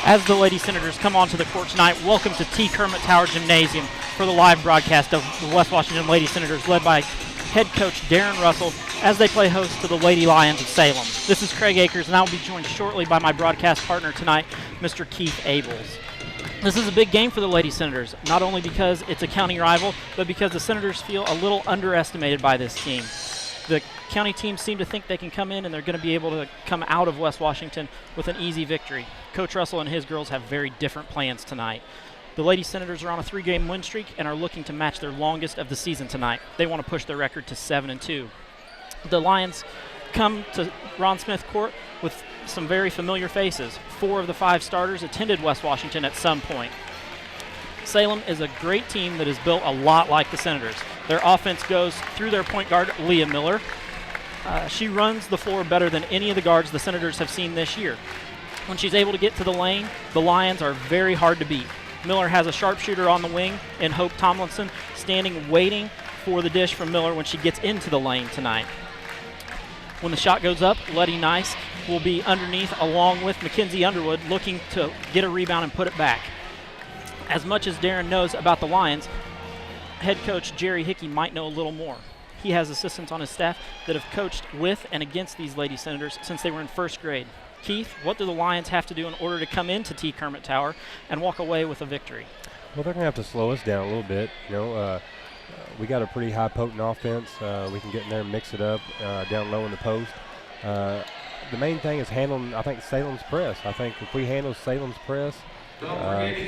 As the Lady Senators come onto the court tonight, welcome to T. Kermit Tower Gymnasium for the live broadcast of the West Washington Lady Senators, led by head coach Darren Russell, as they play host to the Lady Lions of Salem. This is Craig Akers, and I will be joined shortly by my broadcast partner tonight, Mr. Keith Abels. This is a big game for the Lady Senators, not only because it's a county rival, but because the Senators feel a little underestimated by this team. The county teams seem to think they can come in and they're going to be able to come out of West Washington with an easy victory. Coach Russell and his girls have very different plans tonight. The Lady Senators are on a 3-game win streak and are looking to match their longest of the season tonight. They want to push their record to 7-2. The Lions come to Ron Smith Court with some very familiar faces. 4 of the 5 starters attended West Washington at some point. Salem is a great team that is built a lot like the Senators. Their offense goes through their point guard, Leah Miller. She runs the floor better than any of the guards the Senators have seen this year. When she's able to get to the lane, the Lions are very hard to beat. Miller has a sharpshooter on the wing in Hope Tomlinson, standing waiting for the dish from Miller when she gets into the lane tonight. When the shot goes up, Letty Nice will be underneath along with Mackenzie Underwood, looking to get a rebound and put it back. As much as Darren knows about the Lions, head coach Jerry Hickey might know a little more. He has assistants on his staff that have coached with and against these Lady Senators since they were in first grade. Keith, what do the Lions have to do in order to come into T. Kermit Tower and walk away with a victory? Well, they're going to have to slow us down a little bit. We got a pretty high potent offense. We can get in there and mix it up down low in the post. The main thing is handling, I think, Salem's press. I think if we handle Salem's press,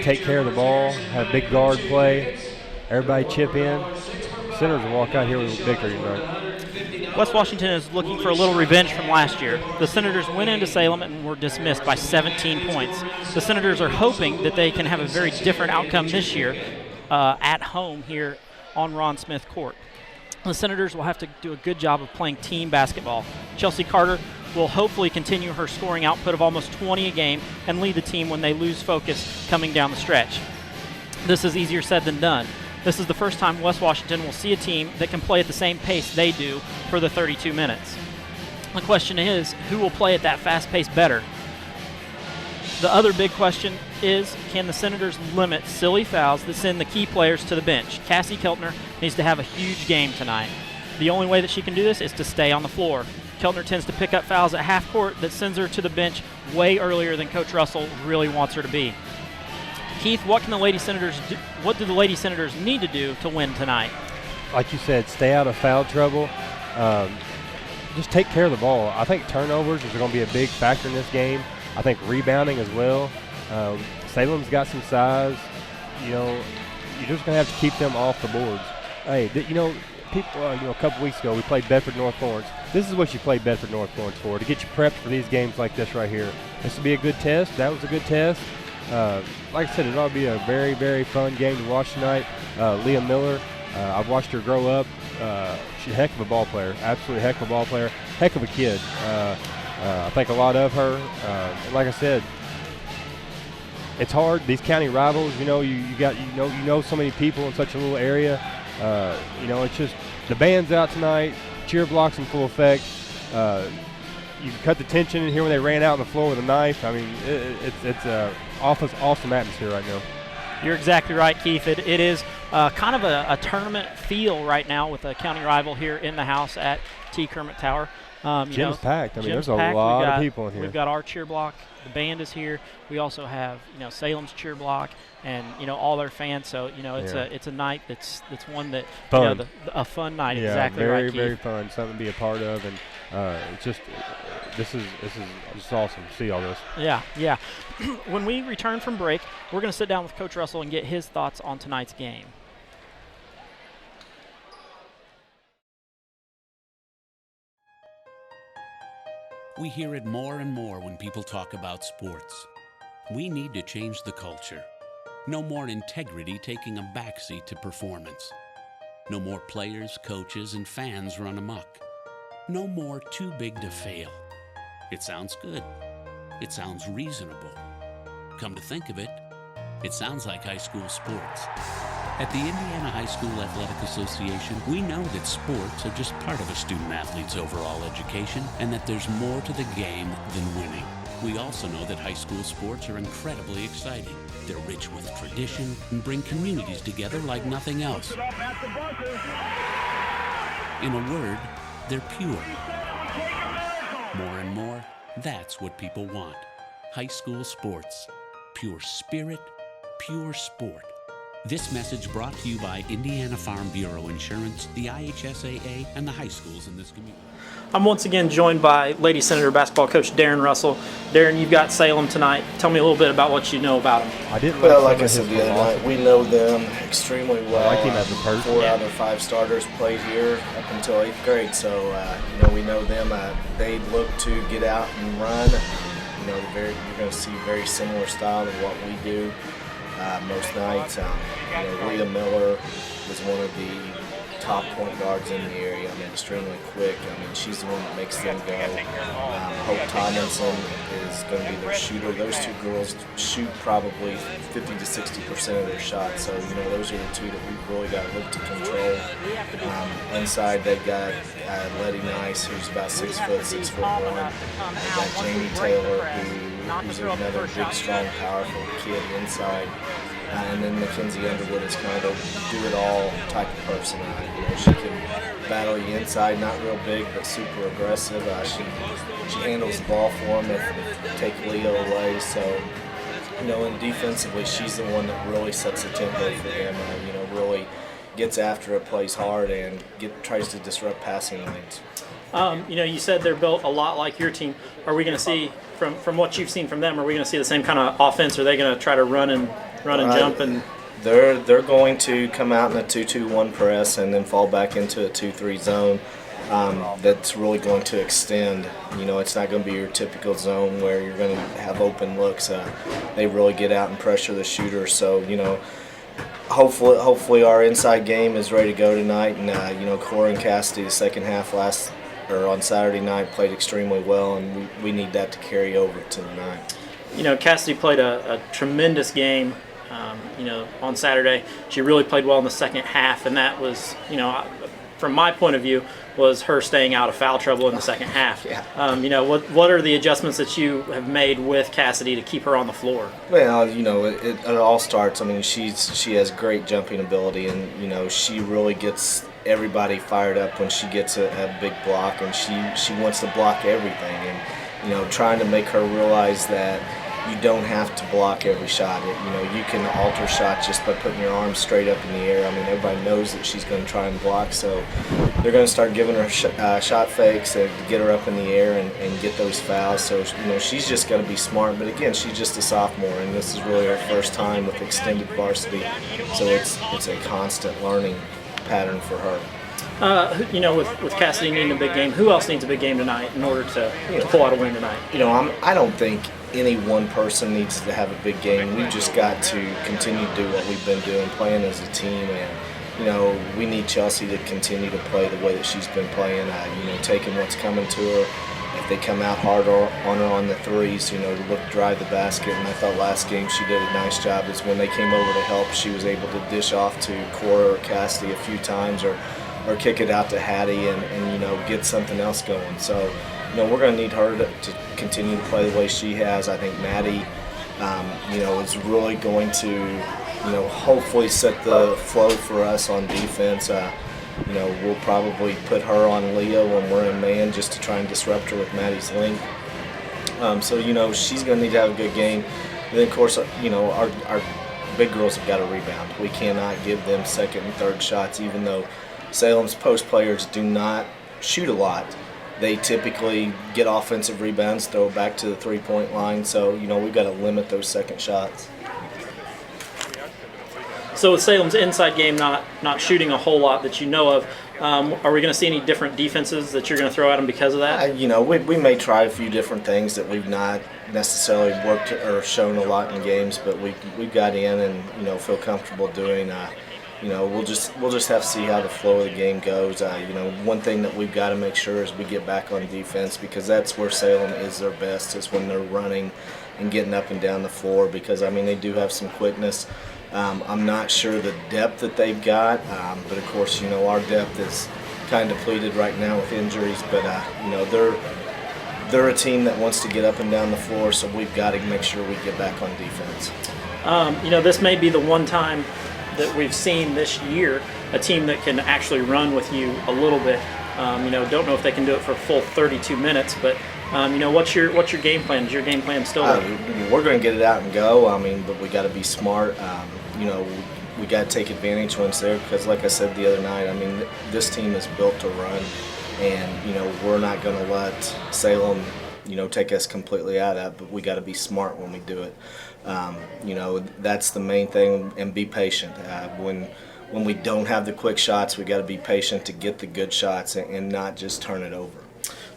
take care of the ball, have big guard play, everybody chip in, Senators will walk out here with a victory tonight. West Washington is looking for a little revenge from last year. The Senators went into Salem and were dismissed by 17 points. The Senators are hoping that they can have a very different outcome this year at home here on Ron Smith Court. The Senators will have to do a good job of playing team basketball. Chelsea Carter will hopefully continue her scoring output of almost 20 a game and lead the team when they lose focus coming down the stretch. This is easier said than done. This is the first time West Washington will see a team that can play at the same pace they do for the 32 minutes. The question is, who will play at that fast pace better? The other big question is, can the Senators limit silly fouls that send the key players to the bench? Cassie Keltner needs to have a huge game tonight. The only way that she can do this is to stay on the floor. Keltner tends to pick up fouls at half court that sends her to the bench way earlier than Coach Russell really wants her to be. Keith, what do the Lady Senators need to do to win tonight? Like you said, stay out of foul trouble. Just take care of the ball. I think turnovers is going to be a big factor in this game. I think rebounding as well. Salem's got some size. You're just going to have to keep them off the boards. Hey, people, a couple weeks ago we played Bedford North Florence. This is what you play Bedford North Florence for, to get you prepped for these games like this right here. This will be a good test. That was a good test. Like I said, it ought to be a very, very fun game to watch tonight. Leah Miller, I've watched her grow up. She's a heck of a ball player, absolutely heck of a ball player, heck of a kid. I think a lot of her. And like I said, it's hard. These county rivals, you know so many people in such a little area. It's just the band's out tonight, cheer blocks in full effect. You can cut the tension in here when they ran out on the floor with a knife. I mean, it's a awesome atmosphere right now. You're exactly right, Keith. It is kind of a tournament feel right now with a county rival here in the house at T. Kermit Tower. Gym's packed. I mean, there's a packed. lot of people in here. We've got our cheer block. The band is here. We also have Salem's cheer block and all their fans. So it's a night that's one that fun. A fun night. Yeah, exactly very, right, Keith. very fun. Something to be a part of, and this is just awesome to see all this. Yeah. When we return from break, we're going to sit down with Coach Russell and get his thoughts on tonight's game. We hear it more and more when people talk about sports. We need to change the culture. No more integrity taking a backseat to performance. No more players, coaches, and fans run amok. No more too big to fail. It sounds good. It sounds reasonable. Come to think of it, it sounds like high school sports. At the Indiana High School Athletic Association, we know that sports are just part of a student-athlete's overall education and that there's more to the game than winning. We also know that high school sports are incredibly exciting. They're rich with tradition and bring communities together like nothing else. In a word, they're pure. More and more, that's what people want. High school sports. Pure spirit, pure sport. This message brought to you by Indiana Farm Bureau Insurance, the IHSAA, and the high schools in this community. I'm once again joined by Lady Senator basketball coach Darren Russell. Darren, you've got Salem tonight. Tell me a little bit about what you know about them. I didn't. Well, like I said the other night, we know them extremely well. I like him as a person. 4 out of 5 starters played here up until 8th grade, so we know them. They look to get out and run. You're going to see very similar style to what we do most nights. Leah Miller is one of the top point guards in the area. Extremely quick. She's the one that makes them go. Hope Tomlinson is going to be their shooter. Those two girls shoot probably 50 to 60% of their shots. So, those are the two that we've really got to look to control. Inside, they've got Letty Nice, who's about 6 foot, 6'1". They've got Jamie Taylor, who's another big, strong, powerful kid inside. And then Mackenzie Underwood is kind of a do-it-all type of person. She can battle you inside, not real big, but super aggressive. She handles the ball for them if they take Leo away. So, and defensively, she's the one that really sets the tempo for them. Really gets after it, plays hard, and tries to disrupt passing lanes. You said they're built a lot like your team. Are we going to see, from what you've seen from them, are we going to see the same kind of offense? Are they going to try to run and jump? And they're going to come out in a 2-2-1 press and then fall back into a 2-3 zone. That's really going to extend. It's not going to be your typical zone where you're going to have open looks. They really get out and pressure the shooter. So, hopefully our inside game is ready to go tonight. And, Cora and Cassidy, the second half on Saturday night, played extremely well, and we need that to carry over to tonight. Cassidy played a tremendous game, on Saturday. She really played well in the second half, and that was, from my point of view, was her staying out of foul trouble in the second half. Yeah. What are the adjustments that you have made with Cassidy to keep her on the floor? Well, it all starts. She has great jumping ability, and she really gets everybody fired up when she gets a big block, and she wants to block everything, and trying to make her realize that you don't have to block every shot. You can alter shots just by putting your arms straight up in the air. Everybody knows that she's going to try and block, so they're going to start giving her shot fakes to get her up in the air and get those fouls. So she's just going to be smart. But again, she's just a sophomore, and this is really her first time with extended varsity, so it's a constant learning pattern for her. With Cassidy needing a big game, who else needs a big game tonight in order to pull out a win tonight? I don't think any one person needs to have a big game. We've just got to continue to do what we've been doing, playing as a team, and we need Chelsea to continue to play the way that she's been playing. Taking what's coming to her. If they come out hard on her on the threes, to look to drive the basket. And I thought last game she did a nice job. Is when they came over to help, she was able to dish off to Cora or Cassidy a few times, or kick it out to Hattie and get something else going. So, we're going to need her to continue to play the way she has. I think Maddie, is really going to, hopefully set the flow for us on defense. We'll probably put her on Leah when we're in man just to try and disrupt her with Maddie's length. So, she's going to need to have a good game. And then, of course, our big girls have got to rebound. We cannot give them second and third shots, even though Salem's post players do not shoot a lot. They typically get offensive rebounds, throw it back to the three-point line. So, we've got to limit those second shots. So with Salem's inside game not shooting a whole lot that you know of, are we going to see any different defenses that you're going to throw at them because of that? We may try a few different things that we've not necessarily worked or shown a lot in games, but we've got in and feel comfortable doing. We'll just have to see how the flow of the game goes. One thing that we've got to make sure is we get back on defense, because that's where Salem is their best, is when they're running and getting up and down the floor, because they do have some quickness. I'm not sure the depth that they've got, but of course our depth is kind of depleted right now with injuries. But they're a team that wants to get up and down the floor, so we've got to make sure we get back on defense. This may be the one time that we've seen this year a team that can actually run with you a little bit. Don't know if they can do it for a full 32 minutes, but what's your game plan? Is your game plan still? We're going to get it out and go. But we got to be smart. We got to take advantage when it's there because, like I said the other night, this team is built to run, and we're not going to let Salem take us completely out of that. But we got to be smart when we do it. That's the main thing, and be patient. When we don't have the quick shots, we got to be patient to get the good shots and not just turn it over.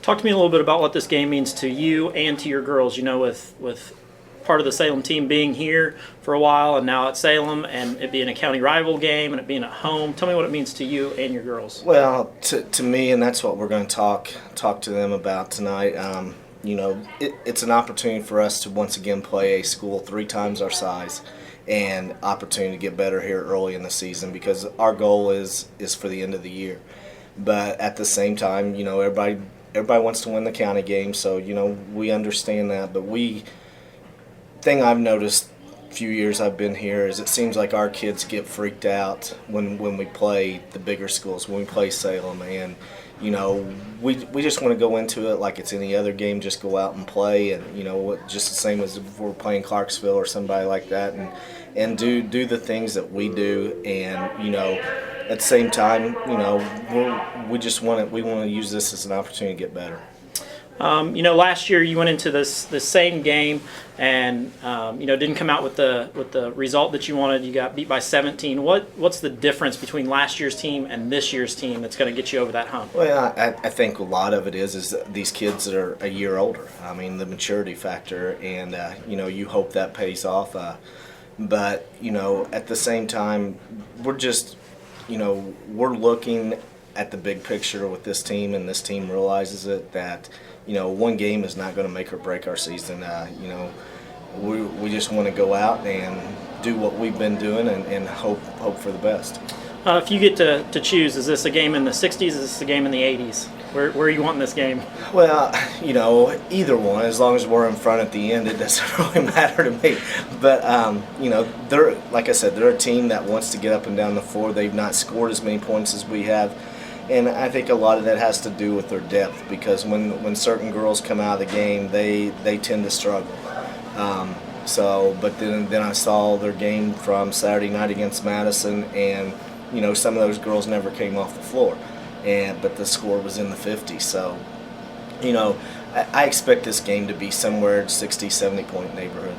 Talk to me a little bit about what this game means to you and to your girls. With part of the Salem team being here for a while and now at Salem, and it being a county rival game and it being at home. Tell me what it means to you and your girls. Well, to me, and that's what we're going to talk to them about tonight. It's an opportunity for us to once again play a school 3 times our size, and opportunity to get better here early in the season because our goal is for the end of the year. But at the same time, everybody wants to win the county game, so we understand that. But thing I've noticed few years I've been here is it seems like our kids get freaked out when we play the bigger schools, when we play Salem, and we just want to go into it like it's any other game, just go out and play, and just the same as if we're playing Clarksville or somebody like that, and do the things that we do, and at the same time we want to use this as an opportunity to get better. Last year you went into this same game and didn't come out with the result that you wanted. You got beat by 17. What's the difference between last year's team and this year's team that's going to get you over that hump? Well, I think a lot of it is these kids that are a year older. The maturity factor, and you hope that pays off. But at the same time, we're just we're looking at the big picture with this team, and this team realizes it that one game is not going to make or break our season. We just want to go out and do what we've been doing and hope for the best. If you get to choose, is this a game in the 60s? Is this a game in the 80s? Where are you wanting this game? Well, either one. As long as we're in front at the end, it doesn't really matter to me. But they're, like I said, they're a team that wants to get up and down the floor. They've not scored as many points as we have. And I think a lot of that has to do with their depth, because when certain girls come out of the game, they tend to struggle. But then I saw their game from Saturday night against Madison, and some of those girls never came off the floor, but the score was in the 50s. So I expect this game to be somewhere 60, 70 point neighborhood.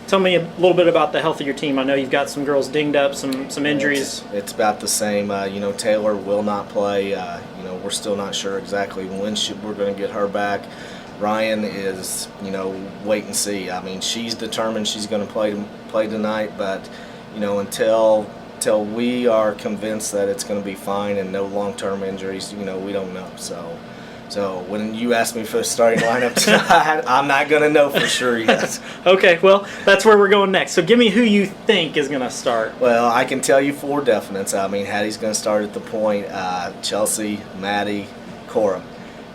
Tell me a little bit about the health of your team. I know you've got some girls dinged up, some injuries. It's about the same. Taylor will not play. We're still not sure exactly when we're going to get her back. Ryan is, wait and see. She's determined she's going to play tonight, but until we are convinced that it's going to be fine and no long-term injuries, we don't know. So when you ask me for the starting lineup tonight, I'm not going to know for sure yet. Okay, well, that's where we're going next. So give me who you think is going to start. Well, I can tell you 4 definites. Hattie's going to start at the point, Chelsea, Maddie, Cora.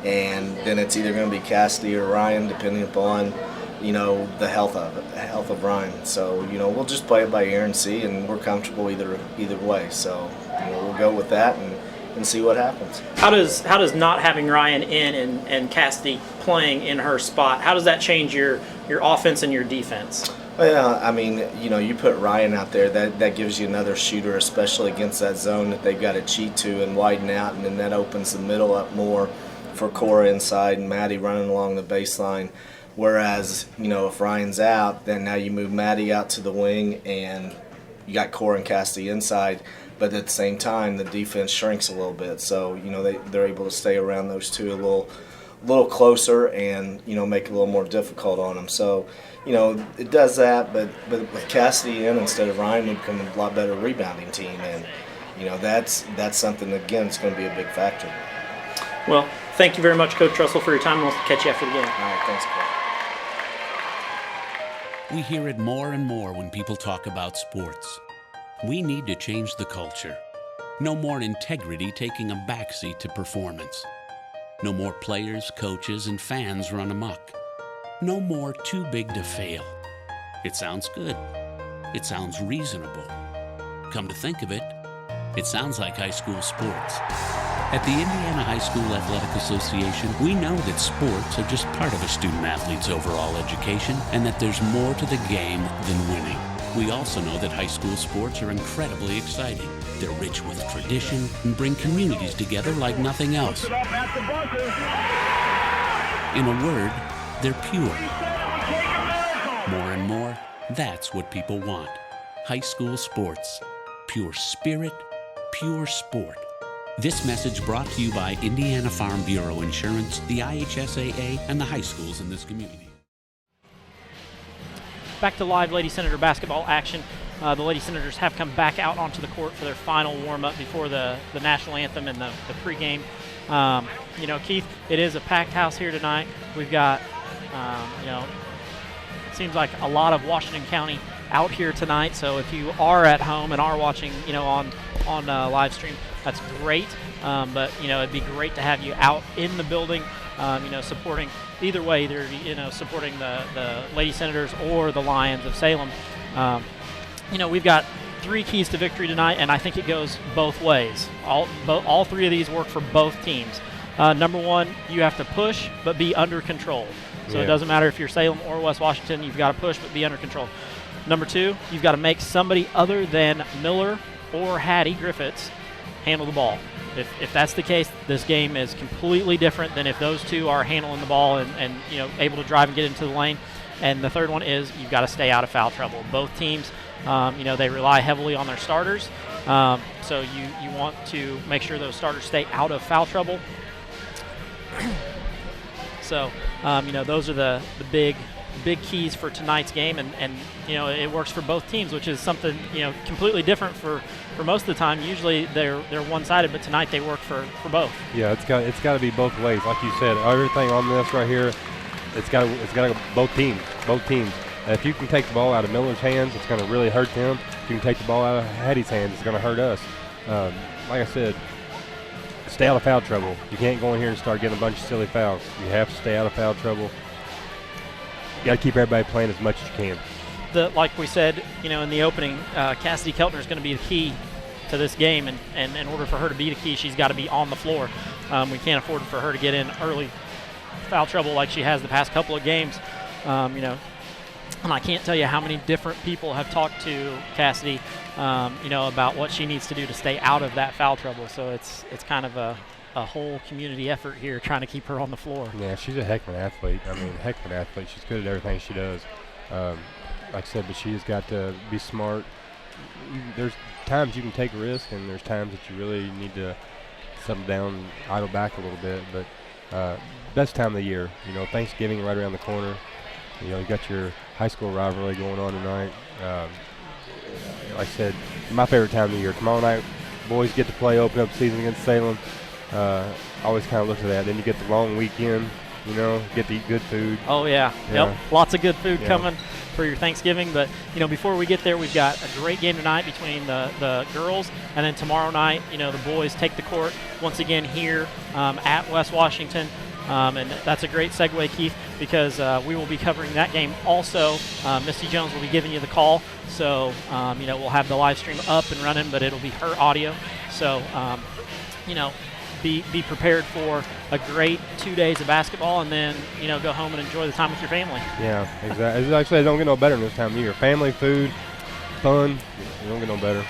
And then it's either going to be Cassidy or Ryan, depending upon, the health of Ryan. So, we'll just play it by ear and see, and we're comfortable either way. So, we'll go with that and see what happens. How does not having Ryan in and Cassidy playing in her spot, how does that change your offense and your defense? Well, you put Ryan out there, that gives you another shooter, especially against that zone that they've got to cheat to and widen out, and then that opens the middle up more for Cora inside and Maddie running along the baseline. Whereas, if Ryan's out, then now you move Maddie out to the wing and you got Cora and Cassidy inside. But at the same time, the defense shrinks a little bit. So, they're able to stay around those two a little closer and, make it a little more difficult on them. So, it does that. But with Cassidy in instead of Ryan, we become a lot better rebounding team. And, that's something, again, it's going to be a big factor. Well, thank you very much, Coach Russell, for your time. We'll catch you after the game. All right, thanks, Coach. We hear it more and more when people talk about sports. We need to change the culture. No more integrity taking a backseat to performance. No more players, coaches, and fans run amok. No more too big to fail. It sounds good. It sounds reasonable. Come to think of it, it sounds like high school sports. At the Indiana High School Athletic Association, we know that sports are just part of a student-athlete's overall education and that there's more to the game than winning. We also know that high school sports are incredibly exciting. They're rich with tradition and bring communities together like nothing else. In a word, they're pure. More and more, that's what people want. High school sports. Pure spirit, pure sport. This message brought to you by Indiana Farm Bureau Insurance, the IHSAA, and the high schools in this community. Back to live Lady Senator basketball action. The Lady Senators have come back out onto the court for their final warm-up before the national anthem and the pregame. Keith, it is a packed house here tonight. We've got, it seems like a lot of Washington County out here tonight. So if you are at home and are watching, on live stream, that's great. But it'd be great to have you out in the building, supporting either way, either supporting the Lady Senators or the Lions of Salem. We've got 3 keys to victory tonight, and I think it goes both ways. All 3 of these work for both teams. Number 1, you have to push but be under control. So It doesn't matter if you're Salem or West Washington, you've got to push but be under control. Number 2, you've got to make somebody other than Miller or Hattie Griffiths handle the ball. If that's the case, this game is completely different than if those 2 are handling the ball and able to drive and get into the lane. And the third one is you've got to stay out of foul trouble. Both teams, they rely heavily on their starters. So you want to make sure those starters stay out of foul trouble. So, those are the big keys for tonight's game, and it works for both teams, which is something completely different for most of the time. Usually they're one-sided, but tonight they work for both. Yeah, it's got to be both ways, like you said. Everything on this right here, it's got to go both teams. If you can take the ball out of Miller's hands, it's going to really hurt them. If you can take the ball out of Hattie's hands, it's going to hurt us. Like I said, stay out of foul trouble. You can't go in here and start getting a bunch of silly fouls. You have to stay out of foul trouble. You got to keep everybody playing as much as you can. Like we said, in the opening, Cassidy Keltner is going to be the key to this game, and in order for her to be the key, she's got to be on the floor. We can't afford for her to get in early foul trouble like she has the past couple of games. And I can't tell you how many different people have talked to Cassidy, about what she needs to do to stay out of that foul trouble. So it's kind of a whole community effort here trying to keep her on the floor. Yeah, she's a heck of an athlete. She's good at everything she does. Like I said, but she's got to be smart. There's times you can take a risk, and there's times that you really need to settle down and idle back a little bit. But best time of the year, Thanksgiving right around the corner. You got your high school rivalry going on tonight. Like I said, my favorite time of the year. Tomorrow night, boys get to play open up season against Salem. I always kind of look at that. Then you get the long weekend, get to eat good food. Oh, yeah. Yep. Lots of good food coming for your Thanksgiving. But, before we get there, we've got a great game tonight between the girls. And then tomorrow night, the boys take the court once again here at West Washington. And that's a great segue, Keith, because we will be covering that game also. Misty Jones will be giving you the call. So, we'll have the live stream up and running, but it'll be her audio. So, be prepared for a great 2 days of basketball, and then go home and enjoy the time with your family. Yeah, exactly. Actually, it don't get no better in this time of year. Family, food, fun. It don't get no better.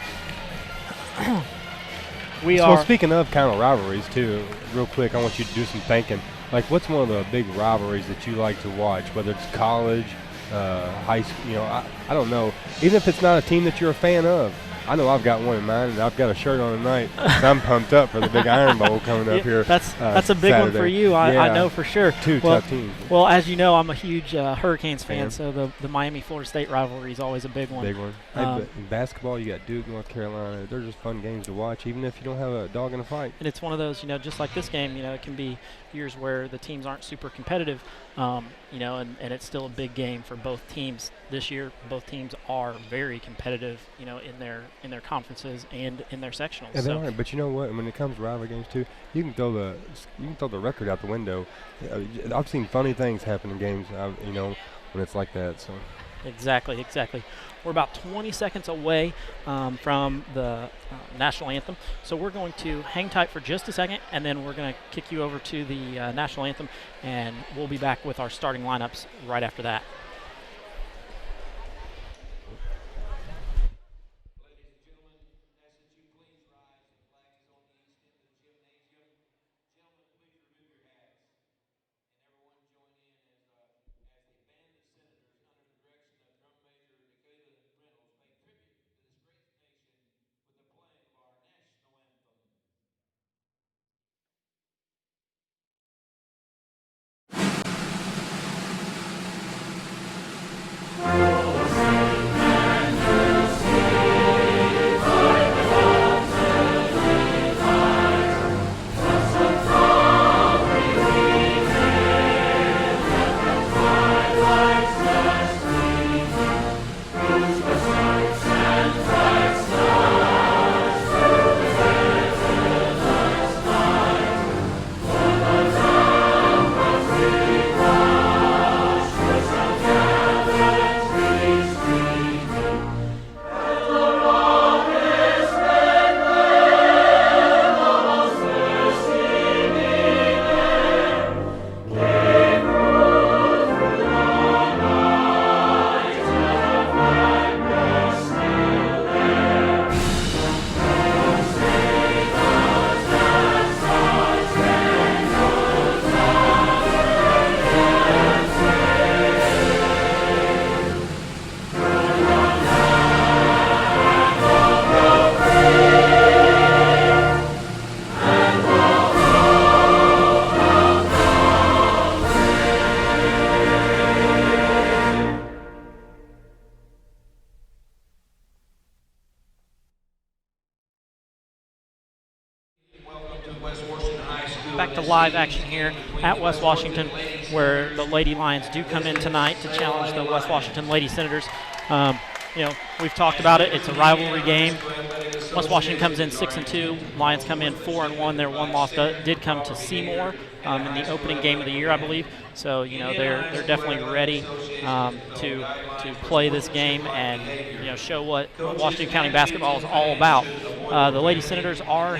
So speaking of kind of rivalries too, real quick, I want you to do some thinking. Like, what's one of the big rivalries that you like to watch? Whether it's college, high school, I don't know. Even if it's not a team that you're a fan of. I know I've got one in mind, and I've got a shirt on tonight. I'm pumped up for the big Iron Bowl coming up here. That's a big Saturday. one for you. I know for sure. Two tough teams. Well, as you know, I'm a huge Hurricanes fan, so the Miami-Florida State rivalry is always a big one. Big one. But in basketball, you got Duke, North Carolina. They're just fun games to watch, even if you don't have a dog in a fight. And it's one of those, just like this game, it can be years where the teams aren't super competitive. And it's still a big game for both teams this year. Both teams are very competitive, in their conferences and in their sectionals. Yeah, they are. But you know what? When it comes to rivalry games too, you can throw the record out the window. I've seen funny things happen in games, when it's like that. So. Exactly. We're about 20 seconds away from the national anthem, so we're going to hang tight for just a second, and then we're going to kick you over to the national anthem, and we'll be back with our starting lineups right after that. Back to live action here at West Washington, where the Lady Lions do come in tonight to challenge the West Washington Lady Senators. We've talked about it. It's a rivalry game. West Washington comes in 6-2. Lions come in 4-1. Their one loss did come to Seymour in the opening game of the year, I believe. So they're definitely ready to play this game and show what Washington County basketball is all about. The Lady Senators are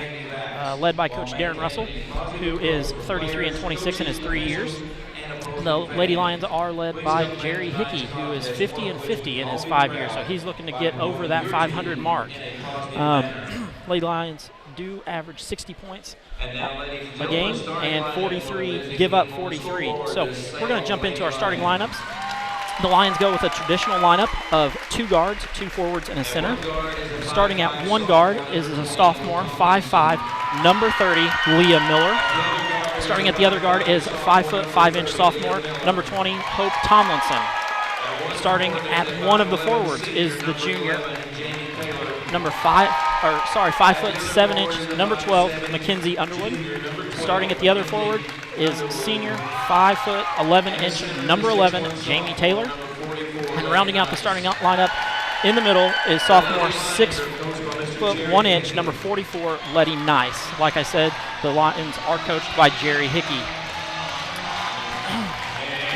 led by Coach Darren Russell, who is 33-26 in his 3 years. The Lady Lions are led by Jerry Hickey, who is 50-50 in his 5 years, so he's looking to get over that 500 mark. Lady Lions do average 60 points a game and give up 43. So we're going to jump into our starting lineups. The Lions go with a traditional lineup of 2 guards, 2 forwards, and a center. Starting at 1 guard is a sophomore, 5'5", number 30, Leah Miller. Starting at the other guard is 5', 5" sophomore, number 20, Hope Tomlinson. Starting at one of the forwards is the junior, 5', 7", number 12, Mackenzie Underwood. Starting at the other forward is senior, 5', 11", number 11, Jamie Taylor. And rounding out the starting lineup in the middle is sophomore, 6', 1", number 44, Letty Nice. Like I said, the Lions are coached by Jerry Hickey.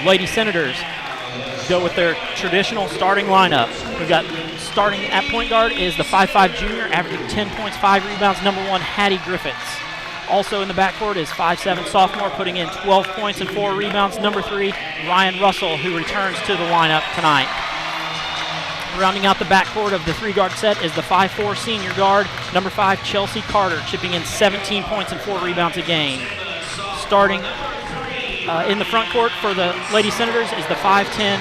Lady Senators go with their traditional starting lineup. We've got starting at point guard is the 5'5" junior, averaging 10 points, 5 rebounds, number 1, Hattie Griffiths. Also in the backcourt is 5'7" sophomore, putting in 12 points and 4 rebounds, number 3, Ryan Russell, who returns to the lineup tonight. Rounding out the backcourt of the 3-guard set is the 5'4" senior guard, number 5, Chelsea Carter, chipping in 17 points and 4 rebounds a game. Starting in the front court for the Lady Senators is the 5'10"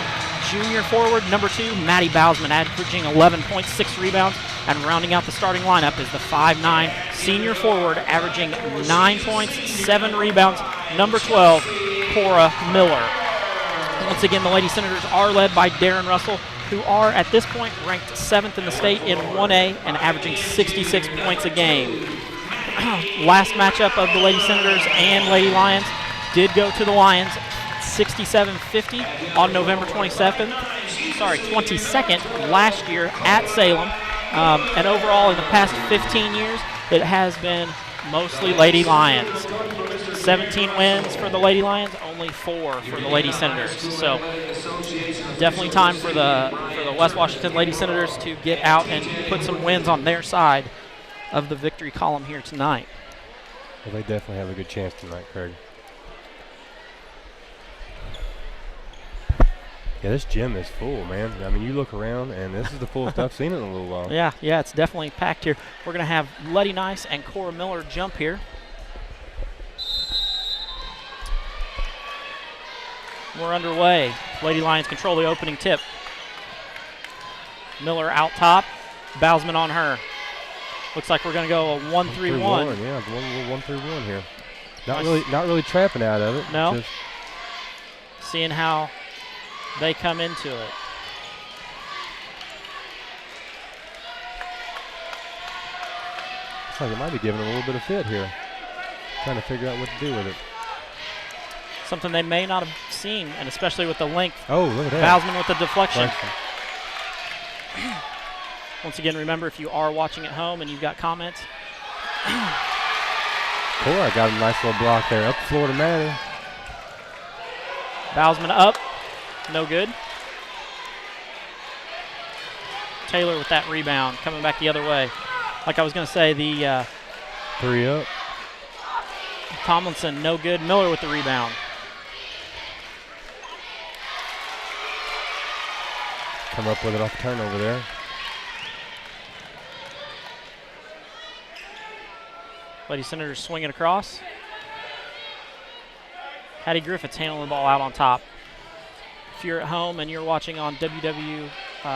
junior forward, number 2, Maddie Bausman, averaging 11 points, 6 rebounds. And rounding out the starting lineup is the 5'9" senior forward, averaging 9 points, 7 rebounds, number 12, Cora Miller. Once again, the Lady Senators are led by Darren Russell, who are at this point ranked 7th in the state in 1A and averaging 66 points a game. Last matchup of the Lady Senators and Lady Lions did go to the Lions, 67-50 on November 22nd last year at Salem. And overall, in the past 15 years, it has been mostly Lady Lions. 17 wins for the Lady Lions, only 4 for the Lady Senators. So definitely time for the West Washington Lady Senators to get out and put some wins on their side of the victory column here tonight. Well, they definitely have a good chance tonight, Craig. Yeah, this gym is full, man. I mean, you look around, and this is the fullest I've seen it in a little while. Yeah, it's definitely packed here. We're going to have Letty Nice and Cora Miller jump here. We're underway. Lady Lions control the opening tip. Miller out top. Bowsman on her. Looks like we're going to go a 1-3-1. Yeah, one 1-3-1 here. Not really trapping out of it. No. Just seeing how they come into it. Looks like it might be giving a little bit of fit here. Trying to figure out what to do with it. Something they may not have seen, and especially with the length. Oh, look at that. Bowsman with the deflection. Once again, remember, if you are watching at home and you've got comments. Cora got a nice little block there. Up the floor to Maddie. Bowsman up. No good. Taylor with that rebound, coming back the other way. Like I was going to say, the 3 up. Tomlinson, no good. Miller with the rebound. Come up with it off the turnover there. Lady Senators swinging across. Hattie Griffiths handling the ball out on top. If you're at home and you're watching on WW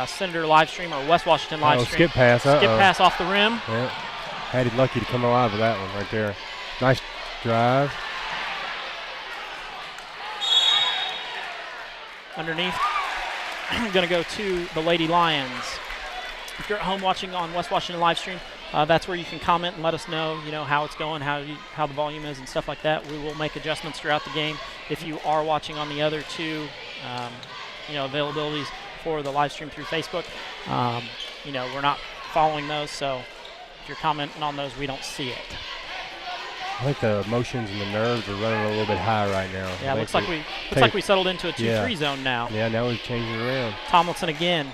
Senator live stream or West Washington live stream. Skip pass. Skip pass off the rim. Yeah. Hattie lucky to come alive with that one right there. Nice drive. Underneath. Going to go to the Lady Lions. If you're at home watching on West Washington live stream, that's where you can comment and let us know, how it's going, how the volume is and stuff like that. We will make adjustments throughout the game. If you are watching on the other two, availabilities for the live stream through Facebook, we're not following those, so if you're commenting on those, we don't see it. I think the emotions and the nerves are running a little bit high right now. Yeah, looks like we settled into a 2-3 zone now. Yeah, now we've changed it around. Tomlinson again.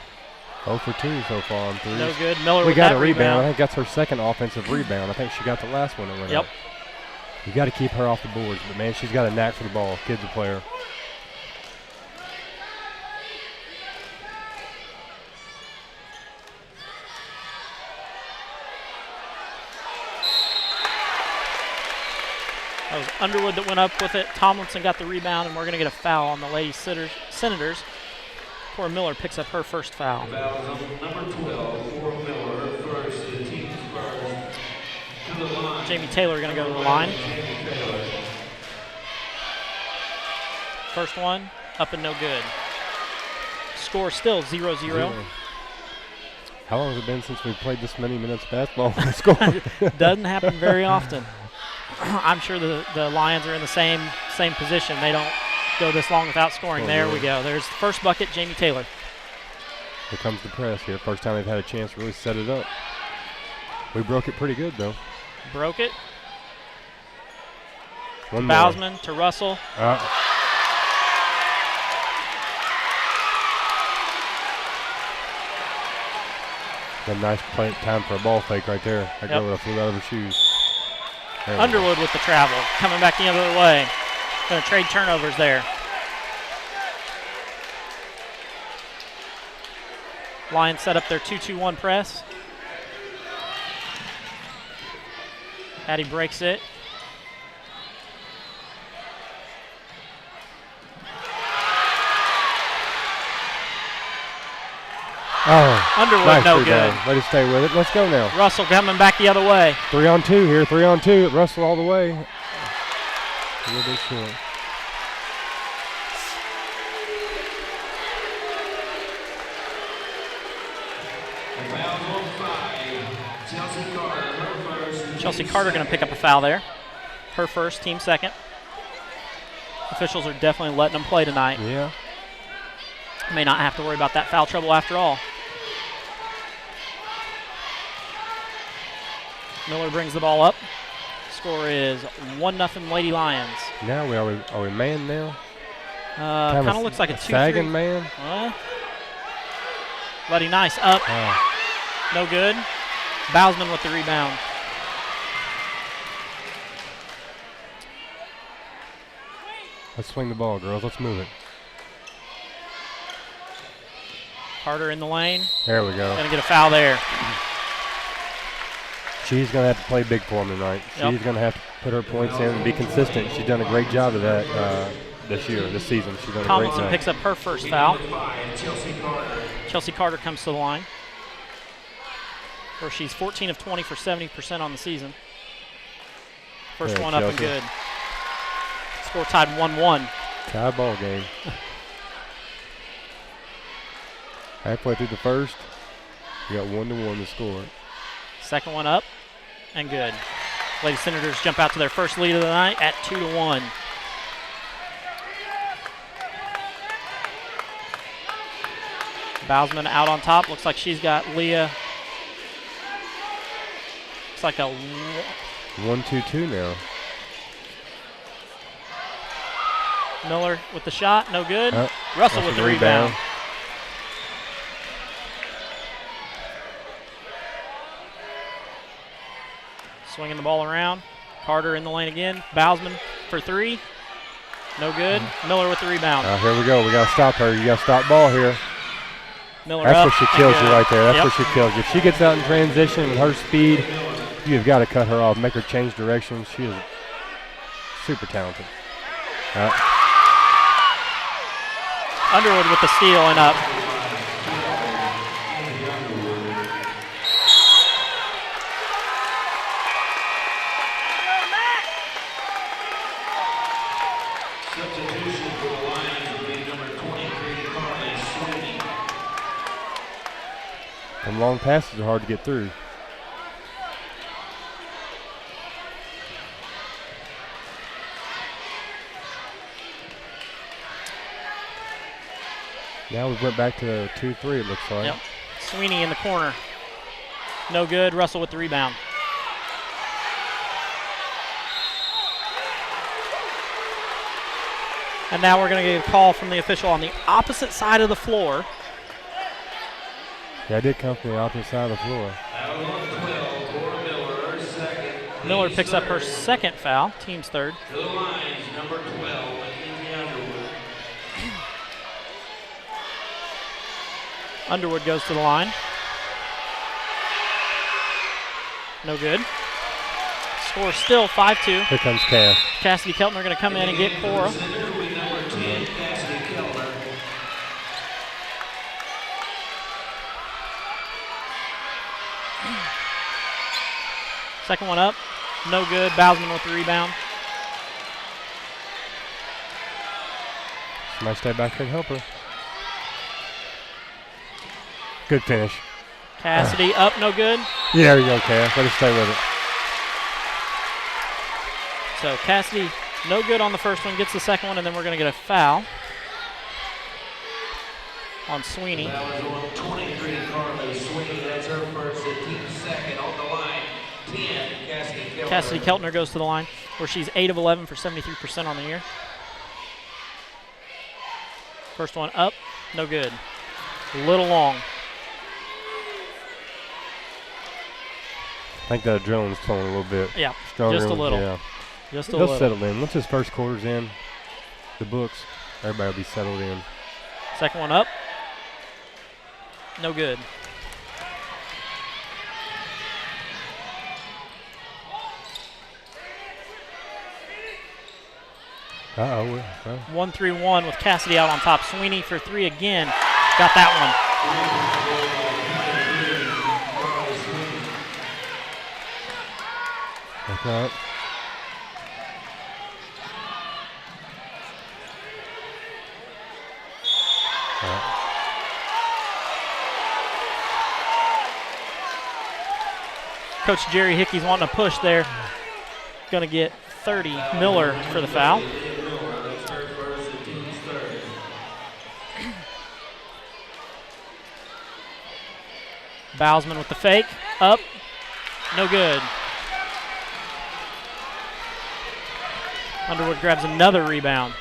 0 for 2 so far on 3. No good. Miller we with got that a rebound. I think rebound. that's her second offensive rebound. I think she got the last one that went up. Yep. You got to keep her off the boards, but man, she's got a knack for the ball. Kid's a player. That was Underwood that went up with it. Tomlinson got the rebound, and we're going to get a foul on the Lady Senators. Cora Miller picks up her first foul. Foul on number 12, Cora Miller, first, the team's first. To the line. Jamie Taylor going to go to the line. First one, up and no good. Score still 0-0. How long has it been since we've played this many minutes of basketball for a score? Doesn't happen very often. I'm sure the Lions are in the same position. They don't go this long without scoring. There we go. There's the first bucket, Jamie Taylor. Here comes the press here. First time they've had a chance to really set it up. We broke it pretty good, though. Broke it. One more. Bowsman to Russell. A nice time for a ball fake right there. That girl would have flew out of her shoes. Underwood with the travel. Coming back the other way. Going to trade turnovers there. Lions set up their 2-2-1 press. Hattie breaks it. Underwood, nice no rebound. good. Let us stay with it. Let's go now. Russell coming back the other way. 3 on 2 here. 3 on 2. Russell all the way. A little bit short. Chelsea Carter going to pick up a foul there. Her first, team second. Officials are definitely letting them play tonight. Yeah. May not have to worry about that foul trouble after all. Miller brings the ball up. Score is 1-0 Lady Lions. Now are we man now? Kind of looks like a 2-3. Sagging man. Buddy Nice up. No good. Bousman with the rebound. Let's swing the ball, girls. Let's move it. Carter in the lane. There we go. Gonna get a foul there. She's going to have to play big for them tonight. Yep. She's going to have to put her points in and be consistent. She's done a great job of that this season. She's done a great Tomlinson job. picks up her first foul. Chelsea Carter comes to the line, where she's 14 of 20 for 70% on the season. First one up and good. Score tied 1-1. Tie ball game. Halfway through the first, we got 1-1 to score. Second one up and good. Lady Senators jump out to their first lead of the night at 2-1. Bousman out on top. Looks like she's got Leah. Looks like a 1-2-2 now. Miller with the shot, no good. Russell with the rebound. Swinging the ball around. Carter in the lane again. Bousman for three. No good. Miller with the rebound. Here we go. We got to stop her. You got to stop ball here. Miller That's up what she kills you right there. That's Yep. what she kills you. If she gets out in transition with her speed, you've got to cut her off, make her change direction. She is super talented. Underwood with the steal and up. Substitution for the Lions will be number 23, Carly Sweeney. Them long passes are hard to get through. Now we went back to 2-3, it looks like. Yep. Sweeney in the corner. No good. Russell with the rebound. And now we're going to get a call from the official on the opposite side of the floor. Yeah, I did come from the opposite side of the floor. Foul on 12 for Miller, second. Miller picks up her second foul, team's third. To the lines, number 12, Mackenzie Underwood. Underwood goes to the line. No good. Score still 5-2. Here comes Cass. Cassidy Keltner going to come in and get Cora. Number 10, Cassidy Keller. Second one up. No good. Bousman with the rebound. Somebody stay back here and help her. Good finish. Cassidy up. No good. Yeah, there you go, Cass. Let her stay with it. So Cassidy, no good on the first one, gets the second one, and then we're going to get a foul on Sweeney. Foul is on 23, Carly Sweeney. That's her first and team second on the line. 10, Cassidy Keller. Cassidy Keltner goes to the line, where she's 8 of 11 for 73% on the year. First one up, no good. A little long. I think that adrenaline's flowing a little bit. Yeah, Stronger. just a little. Yeah. Just a They'll little. settle in. Once this first quarter's in, the books, everybody will be settled in. Second one up, no good. Uh-oh. 1-3-1 with Cassidy out on top. Sweeney for three again. Got that That's right. Coach Jerry Hickey's wanting to push there. Going to get 30. Miller for the foul. Bowsman with the fake. Up. No good. Underwood grabs another rebound.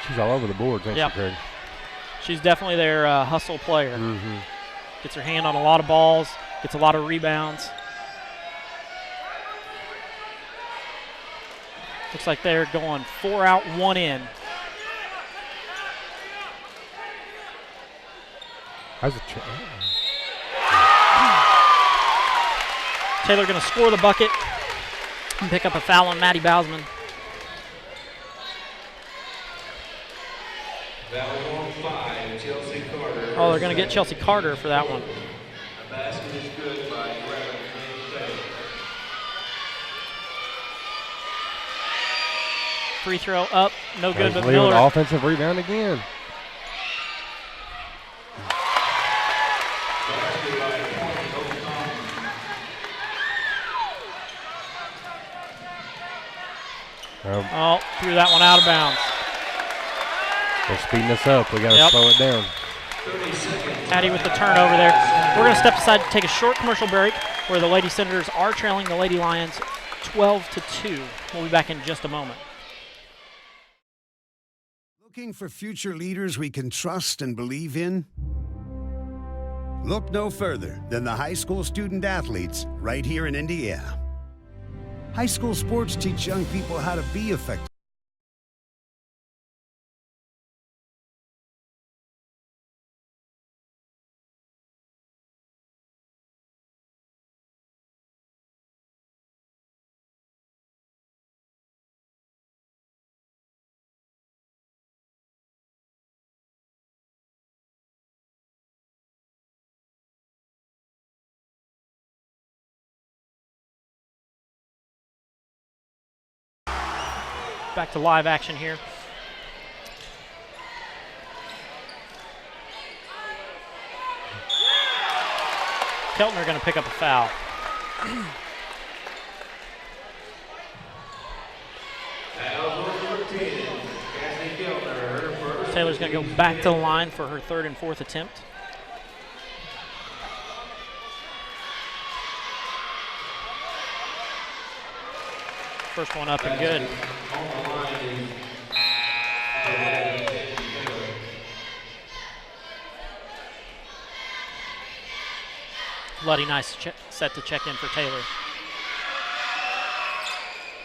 She's all over the boards, ain't she, Craig? She's definitely their hustle player. Mm-hmm. Gets her hand on a lot of balls, gets a lot of rebounds. Looks like they're going 4 out, 1 in. How's it? Taylor going to score the bucket and pick up a foul on Maddie Bowsman. Foul on 5, Chelsea Carter. Oh, they're going to get Chelsea Carter for that one. The basket is good by Taylor. Free throw up, no good, but Lee with Miller. offensive rebound again. Oh, threw that one out of bounds. They're speeding us up. We got to slow it down. Hattie with the turnover there. We're going to step aside to take a short commercial break where the Lady Senators are trailing the Lady Lions 12-2. We'll be back in just a moment. Looking for future leaders we can trust and believe in? Look no further than the high school student athletes right here in Indiana. High school sports teach young people how to be effective. Back to live action here. Keltner going to pick up a foul. Taylor's going to go back to the line for her third and fourth attempt. First one up and good. Bloody nice set to check in for Taylor.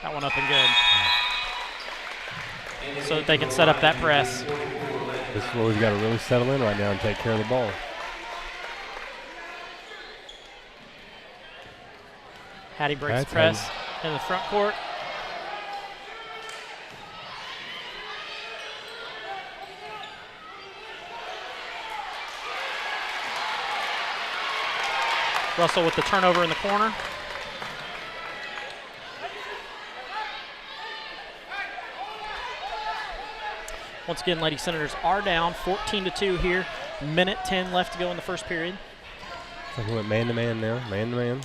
That one up and good. So that they can set up that press. This is where we've got to really settle in right now and take care of the ball. Hattie breaks the press in the front court. Russell with the turnover in the corner. Once again, Lady Senators are down 14-2 here. Minute 10 left to go in the first period. So we went man-to-man now, man-to-man.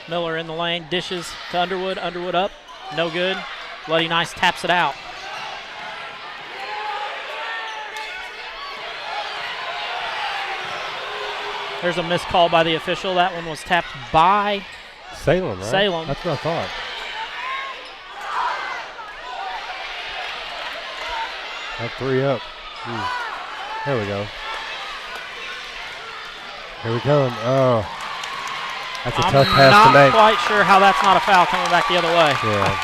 Miller in the lane, dishes to Underwood. Underwood up, no good. Bloody nice taps it out. There's a missed call by the official. That one was tapped by Salem, right? Salem. That's what I thought. That 3 up. There we go. Here we come. Oh. That's a tough pass to make. I'm not quite sure how that's not a foul coming back the other way. Yeah.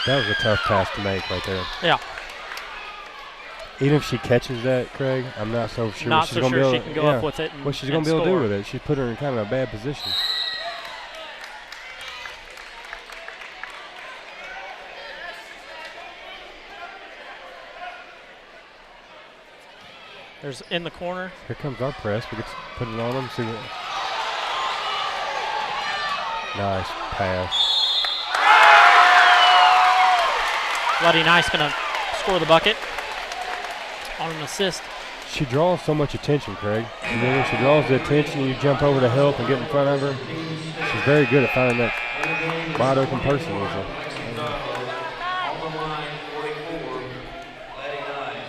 That was a tough pass to make right there. Yeah. Even if she catches that, Craig, I'm not so sure. Not she's so gonna sure be able she can go up with it and what she's going to be able to score. do with it. She put her in kind of a bad position. There's in the corner. Here comes our press. We get to put it on them. See what. Nice pass. Bloody nice going to score the bucket on an assist she draws so much attention, Craig. And then when she draws the attention, you jump over to help and get in front of her. She's very good at finding that wide open person usually. On the line, 44, letting nine.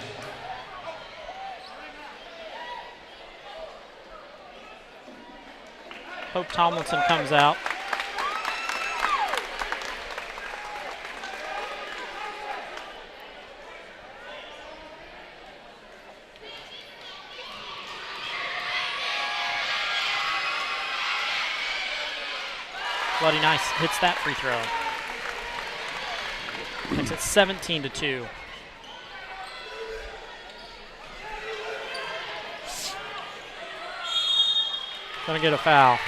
Hope Tomlinson comes out. Bloody Nice hits that free throw. Makes it 17-2. Gonna get a foul.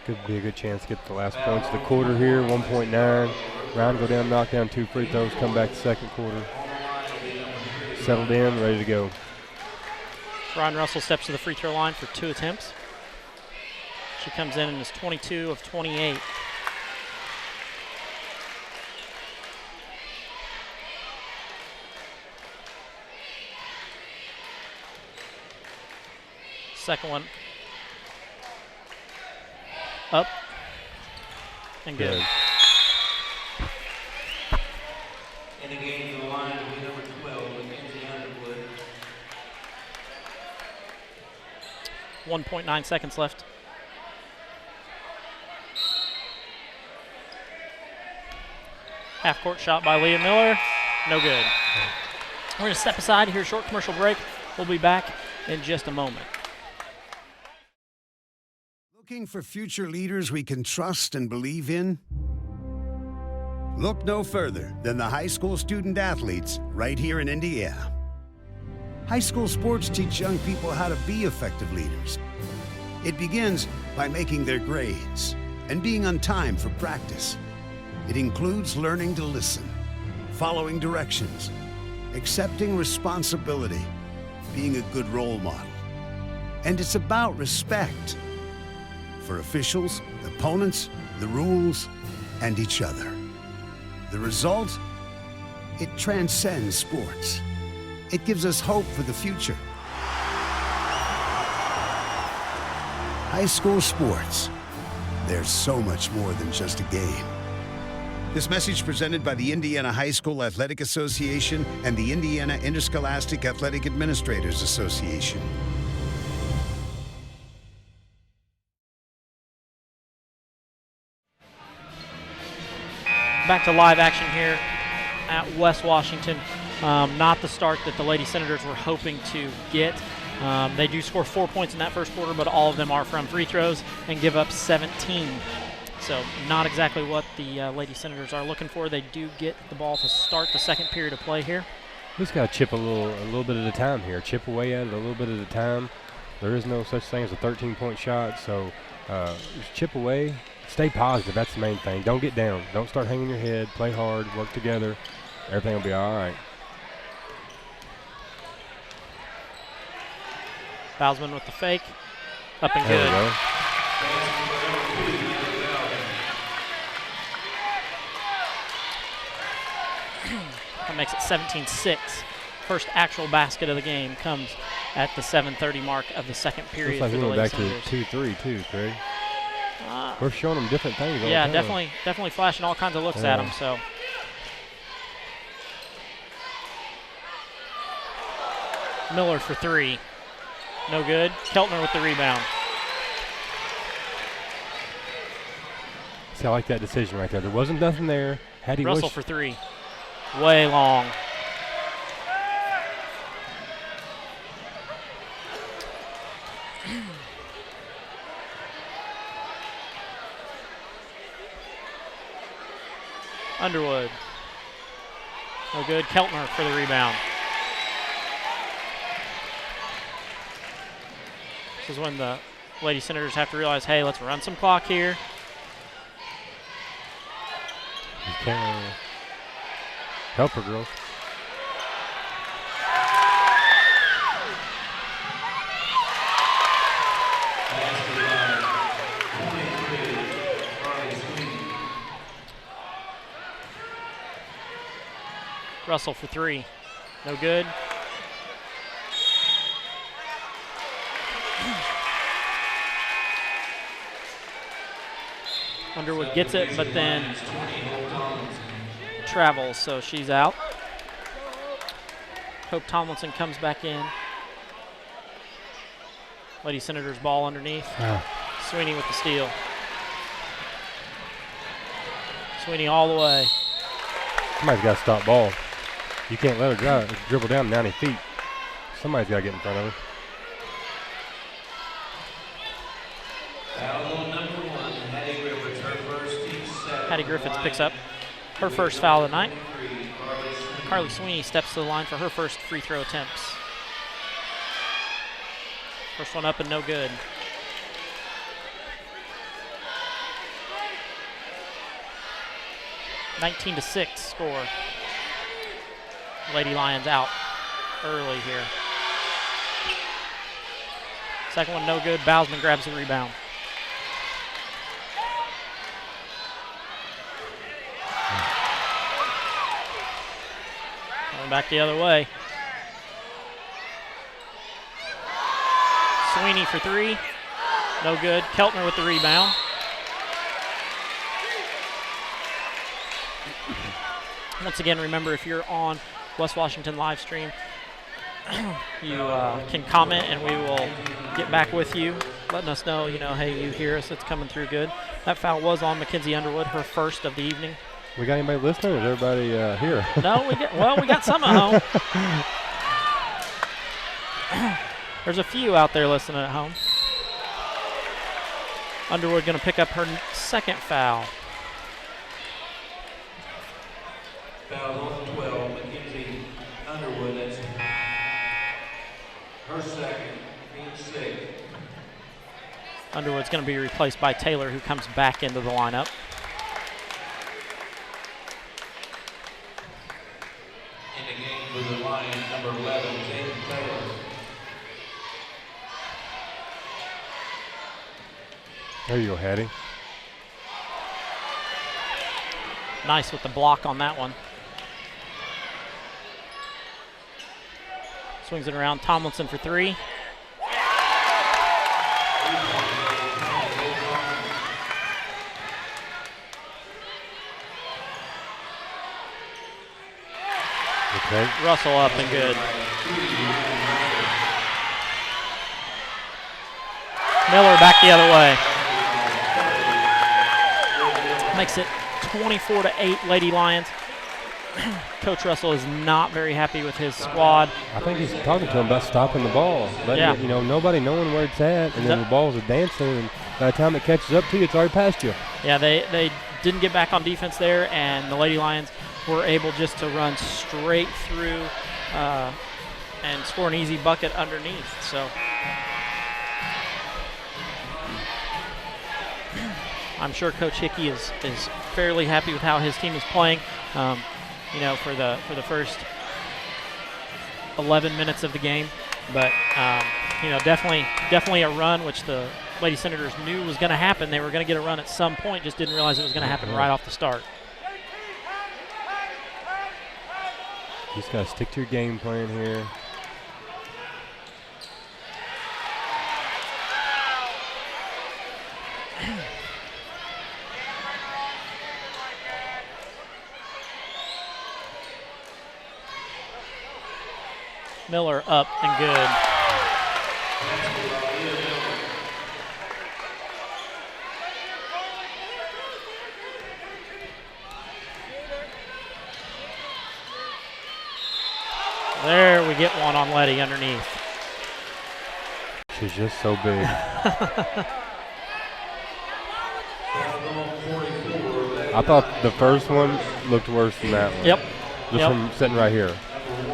Could be a good chance to get the last points of the quarter here. 1.9. Ryan go down, knock down 2 free throws, come back the second quarter. Settled in, ready to go. Ryan Russell steps to the free throw line for 2 attempts. She comes in and is 22 of 28. Second one up and good. In the game to the line will be number 12, Mackenzie Underwood. 1.9 seconds left. Half-court shot by Leah Miller. No good. We're going to step aside here, short commercial break. We'll be back in just a moment. Looking for future leaders we can trust and believe in? Look no further than the high school student athletes right here in Indiana. High school sports teach young people how to be effective leaders. It begins by making their grades and being on time for practice. It includes learning to listen, following directions, accepting responsibility, being a good role model. And it's about respect for officials, opponents, the rules, and each other. The result? It transcends sports. It gives us hope for the future. High school sports. There's so much more than just a game. This message presented by the Indiana High School Athletic Association and the Indiana Interscholastic Athletic Administrators Association. Back to live action here at West Washington. Not the start that the Lady Senators were hoping to get. They do score 4 points in that first quarter, but all of them are from free throws and give up 17. So not exactly what the Lady Senators are looking for. They do get the ball to start the second period of play here. Just got to chip a little bit at a time here. Chip away at it a little bit at a time. There is no such thing as a 13-point shot, so just chip away. Stay positive. That's the main thing. Don't get down. Don't start hanging your head. Play hard. Work together. Everything will be all right. Bousman with the fake. Up and There good. we go. That makes it 17-6. First actual basket of the game comes at the 7:30 mark of the second period. Looks like for we the went Lady back Senators. to 2-3 too, Craig. We're showing them different things all Yeah, the time. definitely flashing all kinds of looks at them. So Miller for 3. No good. Keltner with the rebound. See, I like that decision right there. There wasn't nothing there. Had he Russell wished, for 3. Way long. Underwood. No good. Keltner for the rebound. This is when the Lady Senators have to realize, hey, let's run some clock here. you can't help her, girls. Russell for three. No good. Underwood gets it, but then travels, so she's out. Hope Tomlinson comes back in. Lady Senators ball underneath. Sweeney with the steal. Sweeney all the way. Somebody's got to stop ball. You can't let her dribble down 90 feet. Somebody's got to get in front of her. Hattie Griffiths picks up her first foul of the night. Carly Sweeney steps to the line for her first free throw attempts. First one up and no good. (19-6) score. Lady Lions out early here. Second one no good. Bousman grabs the rebound. Going back the other way. Sweeney for three. No good. Keltner with the rebound. Once again, remember, if you're on West Washington live stream, you can comment and we will get back with you, letting us know, hey, you hear us, it's coming through good. That foul was on Mackenzie Underwood, her first of the evening. We got anybody listening, or is everybody here? No, we got some at home. There's a few out there listening at home. Underwood going to pick up her second foul. Foul on 12, Mackenzie Underwood. That's her second, being six. Underwood's going to be replaced by Taylor, who comes back into the lineup. In the game for the Lions, number 11, James Taylor. There you go, Hattie. Nice with the block on that one. Swings it around. Tomlinson for three. Okay. Russell up and good. Miller back the other way. Makes it 24-8 Lady Lions. Coach Russell is not very happy with his squad. I think he's talking to him about stopping the ball. Letting it, nobody knowing where it's at, and then the balls are dancing, and by the time it catches up to you, it's already past you. Yeah, they didn't get back on defense there, and the Lady Lions were able just to run straight through and score an easy bucket underneath. So I'm sure Coach Hickey is fairly happy with how his team is playing. For the first 11 minutes of the game, but definitely a run, which the Lady Senators knew was going to happen. They were going to get a run at some point, just didn't realize it was going to happen right off the start. You just got to stick to your game plan here. Miller up and good. There we get one on Letty underneath. She's just so big. I thought the first one looked worse than that one. Yep. Just from sitting right here.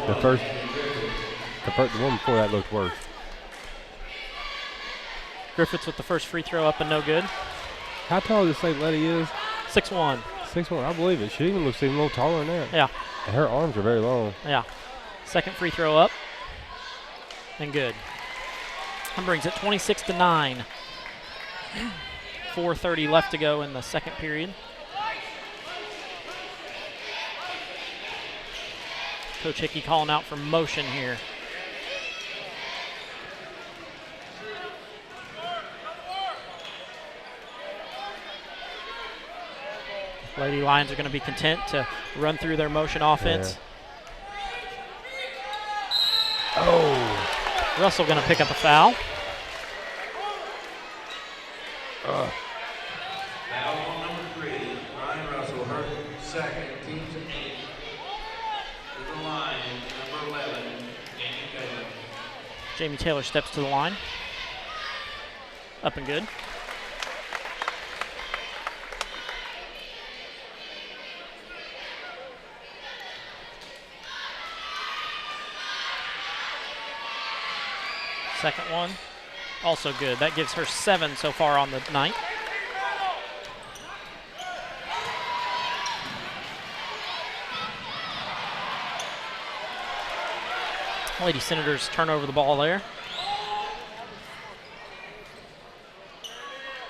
The one before that looked worse. Griffiths with the first free throw up and no good. How tall does St. Letty is? 6'1". 6'1", I believe it. She even looks even a little taller than that. Yeah. And her arms are very long. Yeah. Second free throw up and good. That brings it 26-9. 4:30 left to go in the second period. Coach Hickey calling out for motion here. Lady Lions are going to be content to run through their motion offense. Yeah. Oh. Russell going to pick up a foul. Foul on number 3, Ryan Russell, hurt second, team's 8. To the line, number 11, Jamie Taylor. Jamie Taylor steps to the line. Up and good. Second one, also good. That gives her 7 so far on the night. Lady Senators turn over the ball there.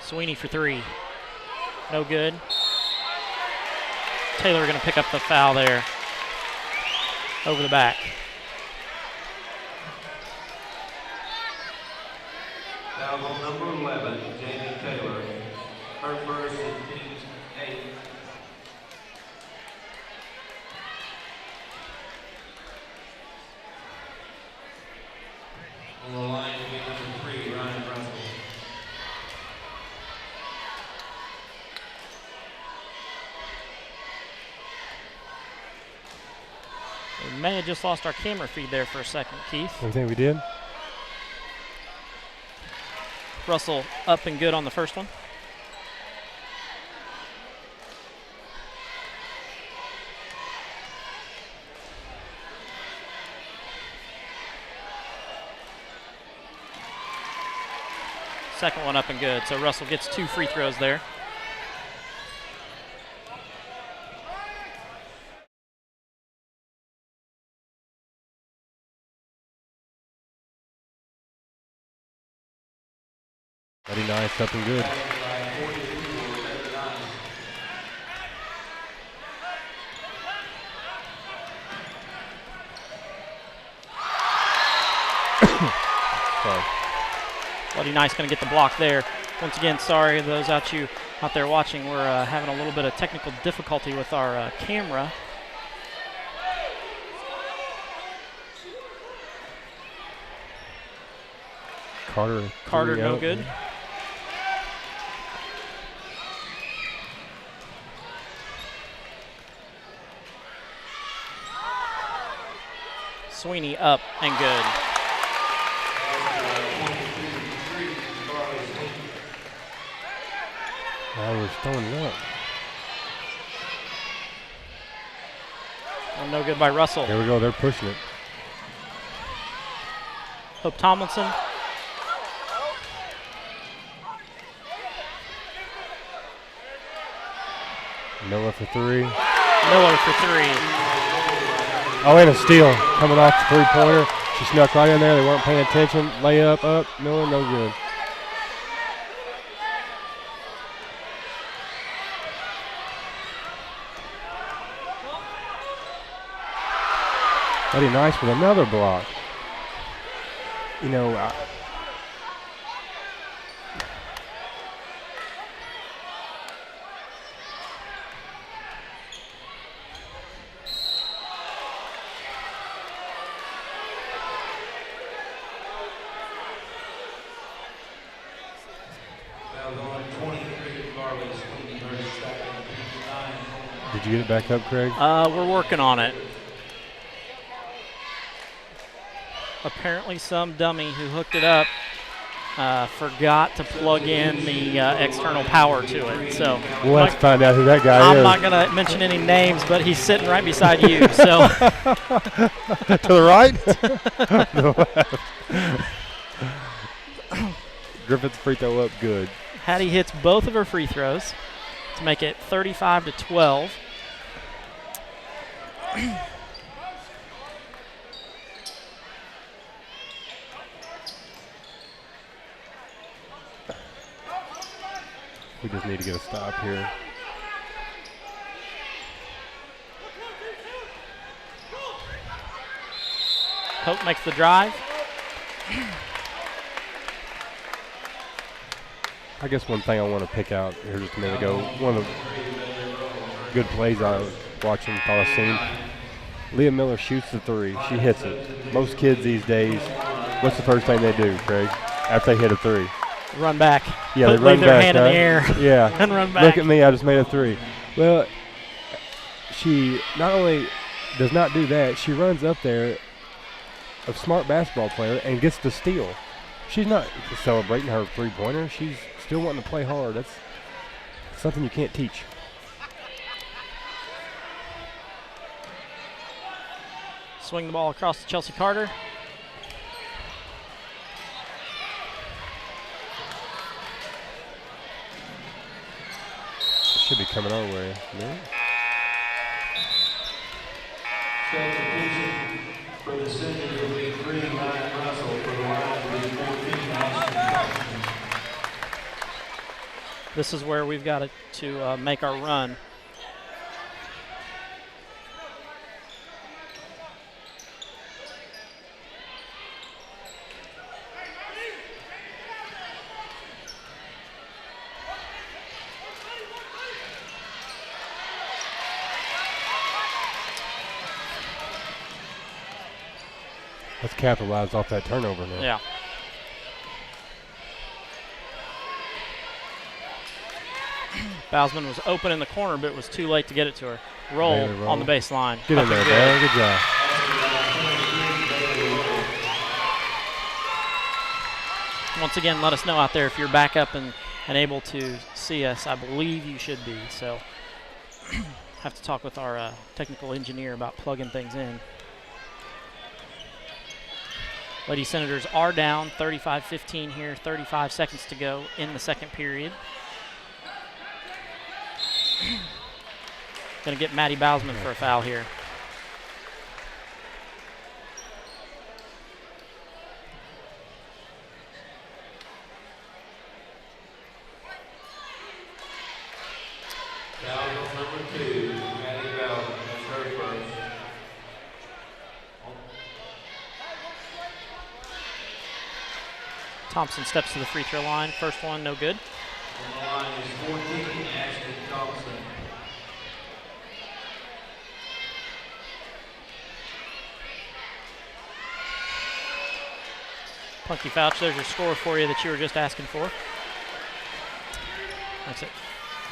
Sweeney for 3. No good. Taylor going to pick up the foul there. Over the back. Foul on number 11, Jamie Taylor. Her first is team's 8. On the line will be number 3, Ryan Russell. We may have just lost our camera feed there for a second, Keith. You think we did? Russell up and good on the first one. Second one up and good. So Russell gets 2 free throws there. Very nice, up and good. Sorry. Bloody Nice going to get the block there. Once again, sorry those out there watching. We're having a little bit of technical difficulty with our camera. Carter, no out. good. Sweeney up and good. I was throwing it up. And no good by Russell. There we go, they're pushing it. Hope Tomlinson. Miller for 3. Miller for 3. Oh, and a steal coming off the three-pointer. She snuck right in there. They weren't paying attention. Layup up. Miller, no good. Pretty nice with another block. You know, did you get it back up, Craig? We're working on it. Apparently some dummy who hooked it up forgot to plug in the external power to it. So we'll have to find out who that guy is. I'm not going to mention any names, but he's sitting right beside you. So to the right? To the left. Griffith's free throw up good. Hattie hits both of her free throws to make it 35-12. We just need to get a stop here. Hope makes the drive. I guess one thing I want to pick out here just a minute ago, one of the good plays I was watching, thought I seen. Leah Miller shoots the three. She hits it. Most kids these days, what's the first thing they do, Craig, after they hit a three? Run back. Yeah, they Leave run their back. hand in the air. Yeah. And run back. Look at me, I just made a three. Well, she not only does not do that, she runs up there, a smart basketball player, and gets the steal. She's not celebrating her three-pointer. She's still wanting to play hard. That's something you can't teach. Swing the ball across to Chelsea Carter. Should be coming our way. No? Substitution for the seniors will be 3 Ryan Russell. For the line will be 14 Austin. This is where we've got to make our run. Let's capitalize off that turnover now. Yeah. Bausman was open in the corner, but it was too late to get it to her. Roll on the baseline. Get in there, man. Good job. Once again, let us know out there if you're back up and able to see us. I believe you should be. So have to talk with our technical engineer about plugging things in. Lady Senators are down 35-15 here, 35 seconds to go in the second period. Going to get Maddie Bausman for a foul here. Foul number 2, Maddie Bowden. That's her first. Thompson steps to the free throw line. First one, no good. On the line is 14, Ashton Thompson. Punky Fouch, there's your score for you that you were just asking for. That's it.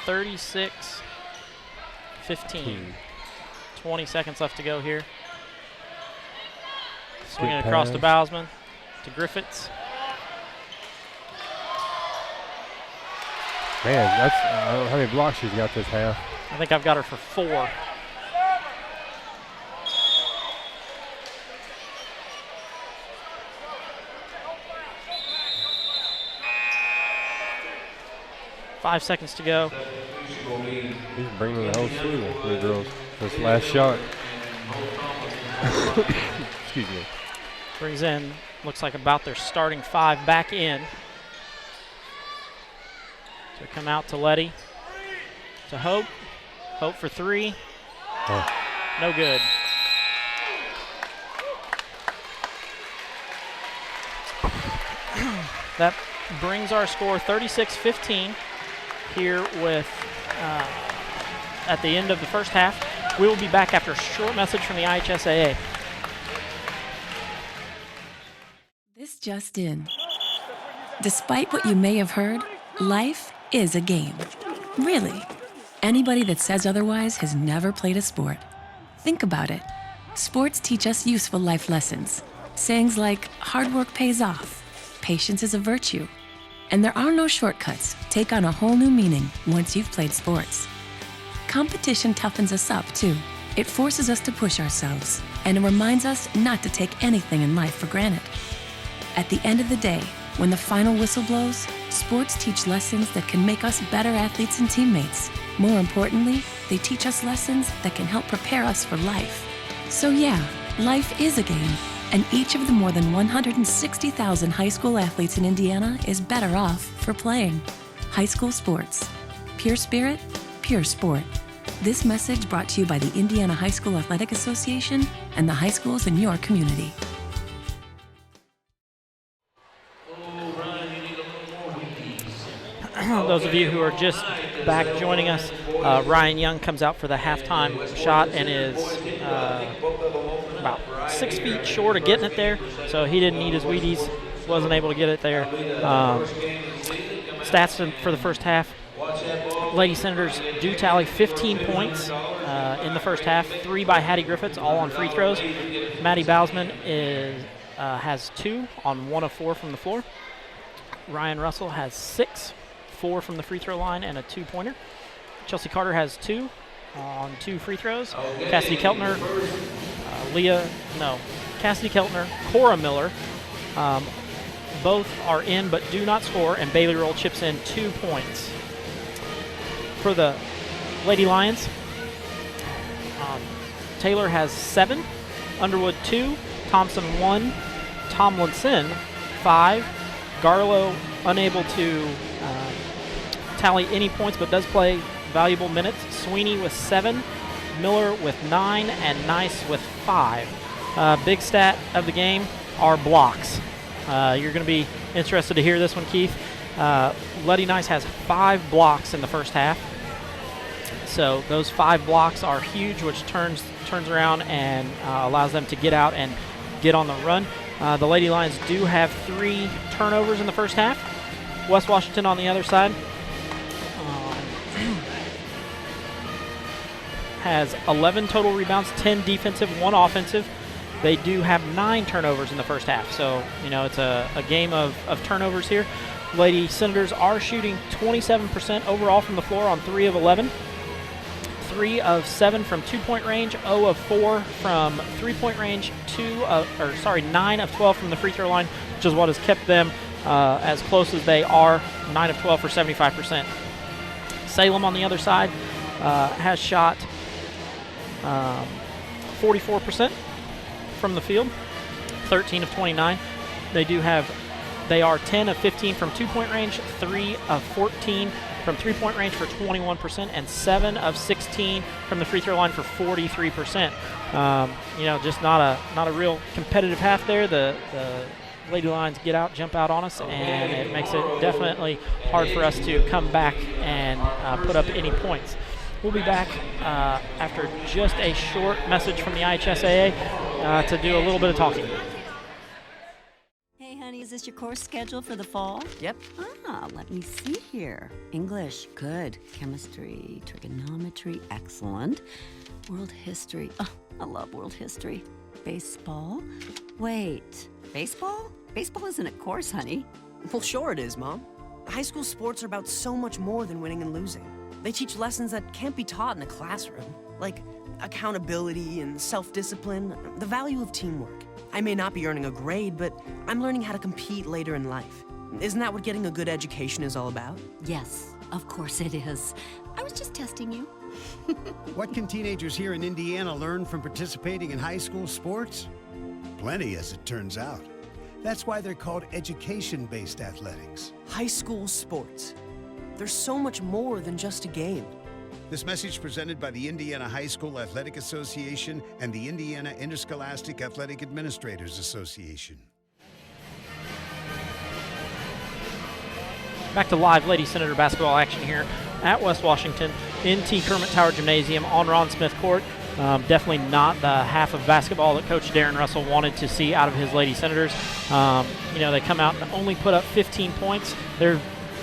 36-15. 20 seconds left to go here. Swinging across to Bausman, to Griffiths. Man, that's I don't know how many blocks she's got this half. I think I've got her for 4. Five seconds to go. He's bringing the whole slew of the girls. This last shot. Excuse me. Brings in, looks like about their starting 5 back in. So come out to Letty, to Hope. Hope for 3. Oh. No good. That brings our score 36-15 here with at the end of the first half. We will be back after a short message from the IHSAA. This just in. Despite what you may have heard, life is a game. Really. Anybody that says otherwise has never played a sport. Think about it. Sports teach us useful life lessons. Sayings like, hard work pays off, patience is a virtue, and there are no shortcuts take on a whole new meaning once you've played sports. Competition toughens us up, too. It forces us to push ourselves, and it reminds us not to take anything in life for granted. At the end of the day, when the final whistle blows, sports teach lessons that can make us better athletes and teammates. More importantly, they teach us lessons that can help prepare us for life. So yeah, life is a game, and each of the more than 160,000 high school athletes in Indiana is better off for playing. High school sports. Pure spirit, pure sport. This message brought to you by the Indiana High School Athletic Association and the high schools in your community. those of you who are just back joining us, Ryan Young comes out for the halftime shot and is about 6 feet short of getting it there, so he didn't need his Wheaties, wasn't able to get it there. Stats for the first half, Lady Senators do tally 15 points in the first half, 3 by Hattie Griffiths, all on free throws. Maddie Bausman has 2 on 1 of 4 from the floor. Ryan Russell has 6, 4 from the free throw line and a 2-pointer. Chelsea Carter has 2 on 2 free throws. Cassidy Keltner, Cassidy Keltner, Cora Miller, both are in but do not score, and Bailey Roll chips in 2 points. For the Lady Lions, Taylor has 7, Underwood 2, Thompson 1, Tomlinson 5, Garlow unable to tally any points but does play valuable minutes. Sweeney with 7, Miller with 9, and Nice with 5. Big stat of the game are blocks. You're going to be interested to hear this one, Keith. Letty Nice has 5 blocks in the first half. So those 5 blocks are huge, which turns around and allows them to get out and get on the run. The Lady Lions do have 3 turnovers in the first half. West Washington on the other side has 11 total rebounds, 10 defensive, 1 offensive. They do have 9 turnovers in the first half. So, it's a game of turnovers here. Lady Senators are shooting 27% overall from the floor on 3 of 11. 3 of 7 from 2-point range, 0 of 4 from 3-point range, 9 of 12 from the free throw line, which is what has kept them as close as they are, 9 of 12 for 75%. Salem on the other side has shot 44% from the field, 13 of 29. They are 10 of 15 from 2-point range, 3 of 14 from 3-point range for 21%, and 7 of 16 from the free throw line for 43%. Just not a real competitive half there. The Lady Lions jump out on us, and it makes it definitely hard for us to come back and put up any points. We'll be back after just a short message from the IHSAA to do a little bit of talking. Hey, honey, is this your course schedule for the fall? Yep. Let me see here. English, good. Chemistry, trigonometry, excellent. World history, I love world history. Baseball? Wait, baseball? Baseball isn't a course, honey. Well, sure it is, Mom. High school sports are about so much more than winning and losing. They teach lessons that can't be taught in a classroom, like accountability and self-discipline, the value of teamwork. I may not be earning a grade, but I'm learning how to compete later in life. Isn't that what getting a good education is all about? Yes, of course it is. I was just testing you. What can teenagers here in Indiana learn from participating in high school sports? Plenty, as it turns out. That's why they're called education-based athletics. High school sports. There's so much more than just a game. This message presented by the Indiana High School Athletic Association and the Indiana Interscholastic Athletic Administrators Association. Back to live Lady Senator basketball action here at West Washington in T. Kermit Tower Gymnasium on Ron Smith Court. Definitely not the half of basketball that Coach Darren Russell wanted to see out of his Lady Senators. They come out and only put up 15 points. There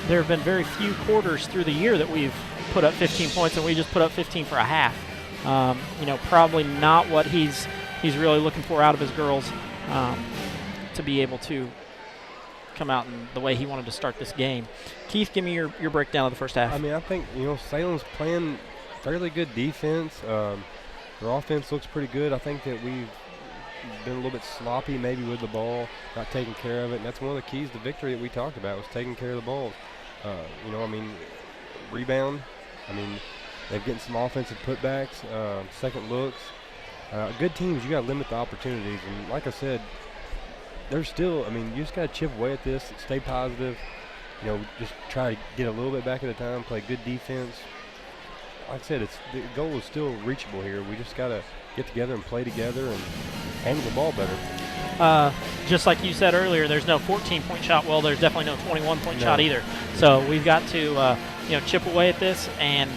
have been very few quarters through the year that we've put up 15 points, and we just put up 15 for a half. Probably not what he's really looking for out of his girls to be able to come out in the way he wanted to start this game. Keith, give me your breakdown of the first half. I think, Salem's playing fairly good defense. Their offense looks pretty good. I think that we've been a little bit sloppy maybe with the ball, not taking care of it, and that's one of the keys to victory that we talked about, was taking care of the ball. Rebound. They're getting some offensive putbacks, second looks. Good teams, you got to limit the opportunities, and like I said, there's still, you just got to chip away at this, stay positive, just try to get a little bit back at a time, play good defense. Like I said, the goal is still reachable here. We just got to get together and play together and handle the ball better. Just like you said earlier, there's no 14-point shot. Well, there's definitely no 21-point shot either. So we've got to, chip away at this and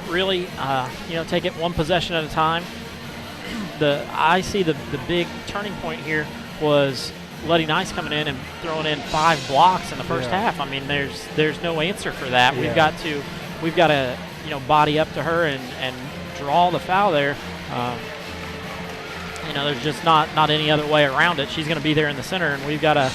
really, take it one possession at a time. I see the big turning point here was Letty Nice coming in and throwing in 5 blocks in the first half. I mean, there's no answer for that. Yeah. We've got to body up to her and draw the foul there. There's just not any other way around it. She's going to be there in the center, and we've got to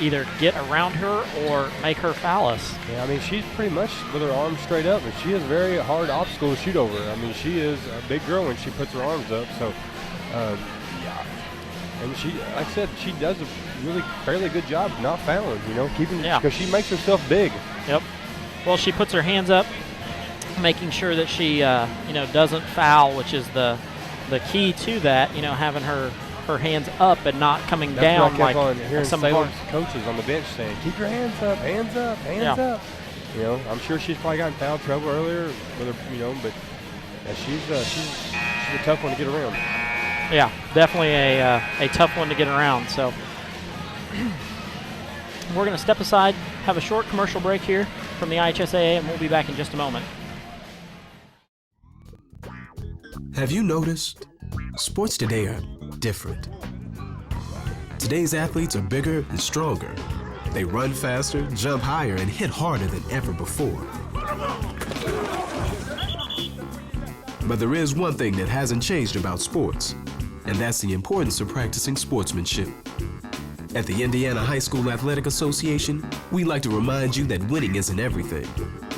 either get around her or make her foul us. Yeah, I mean, she's pretty much with her arms straight up, but she is a very hard obstacle to shoot over. I mean, she is a big girl when she puts her arms up. So, and she, like I said, she does a really fairly good job not fouling. Keeping because she makes herself big. Yep. Well, she puts her hands up, making sure that she doesn't foul, which is the key to that. Having her hands up and not coming down like hearing some coaches on the bench saying, "Keep your hands up, hands up, hands up." I'm sure she's probably got in foul trouble earlier with her, but she's a tough one to get around. Yeah, definitely a tough one to get around. So we're going to step aside, have a short commercial break here from the IHSAA, and we'll be back in just a moment. Have you noticed? Sports today are different. Today's athletes are bigger and stronger. They run faster, jump higher, and hit harder than ever before. But there is one thing that hasn't changed about sports, and that's the importance of practicing sportsmanship. At the Indiana High School Athletic Association, we like to remind you that winning isn't everything.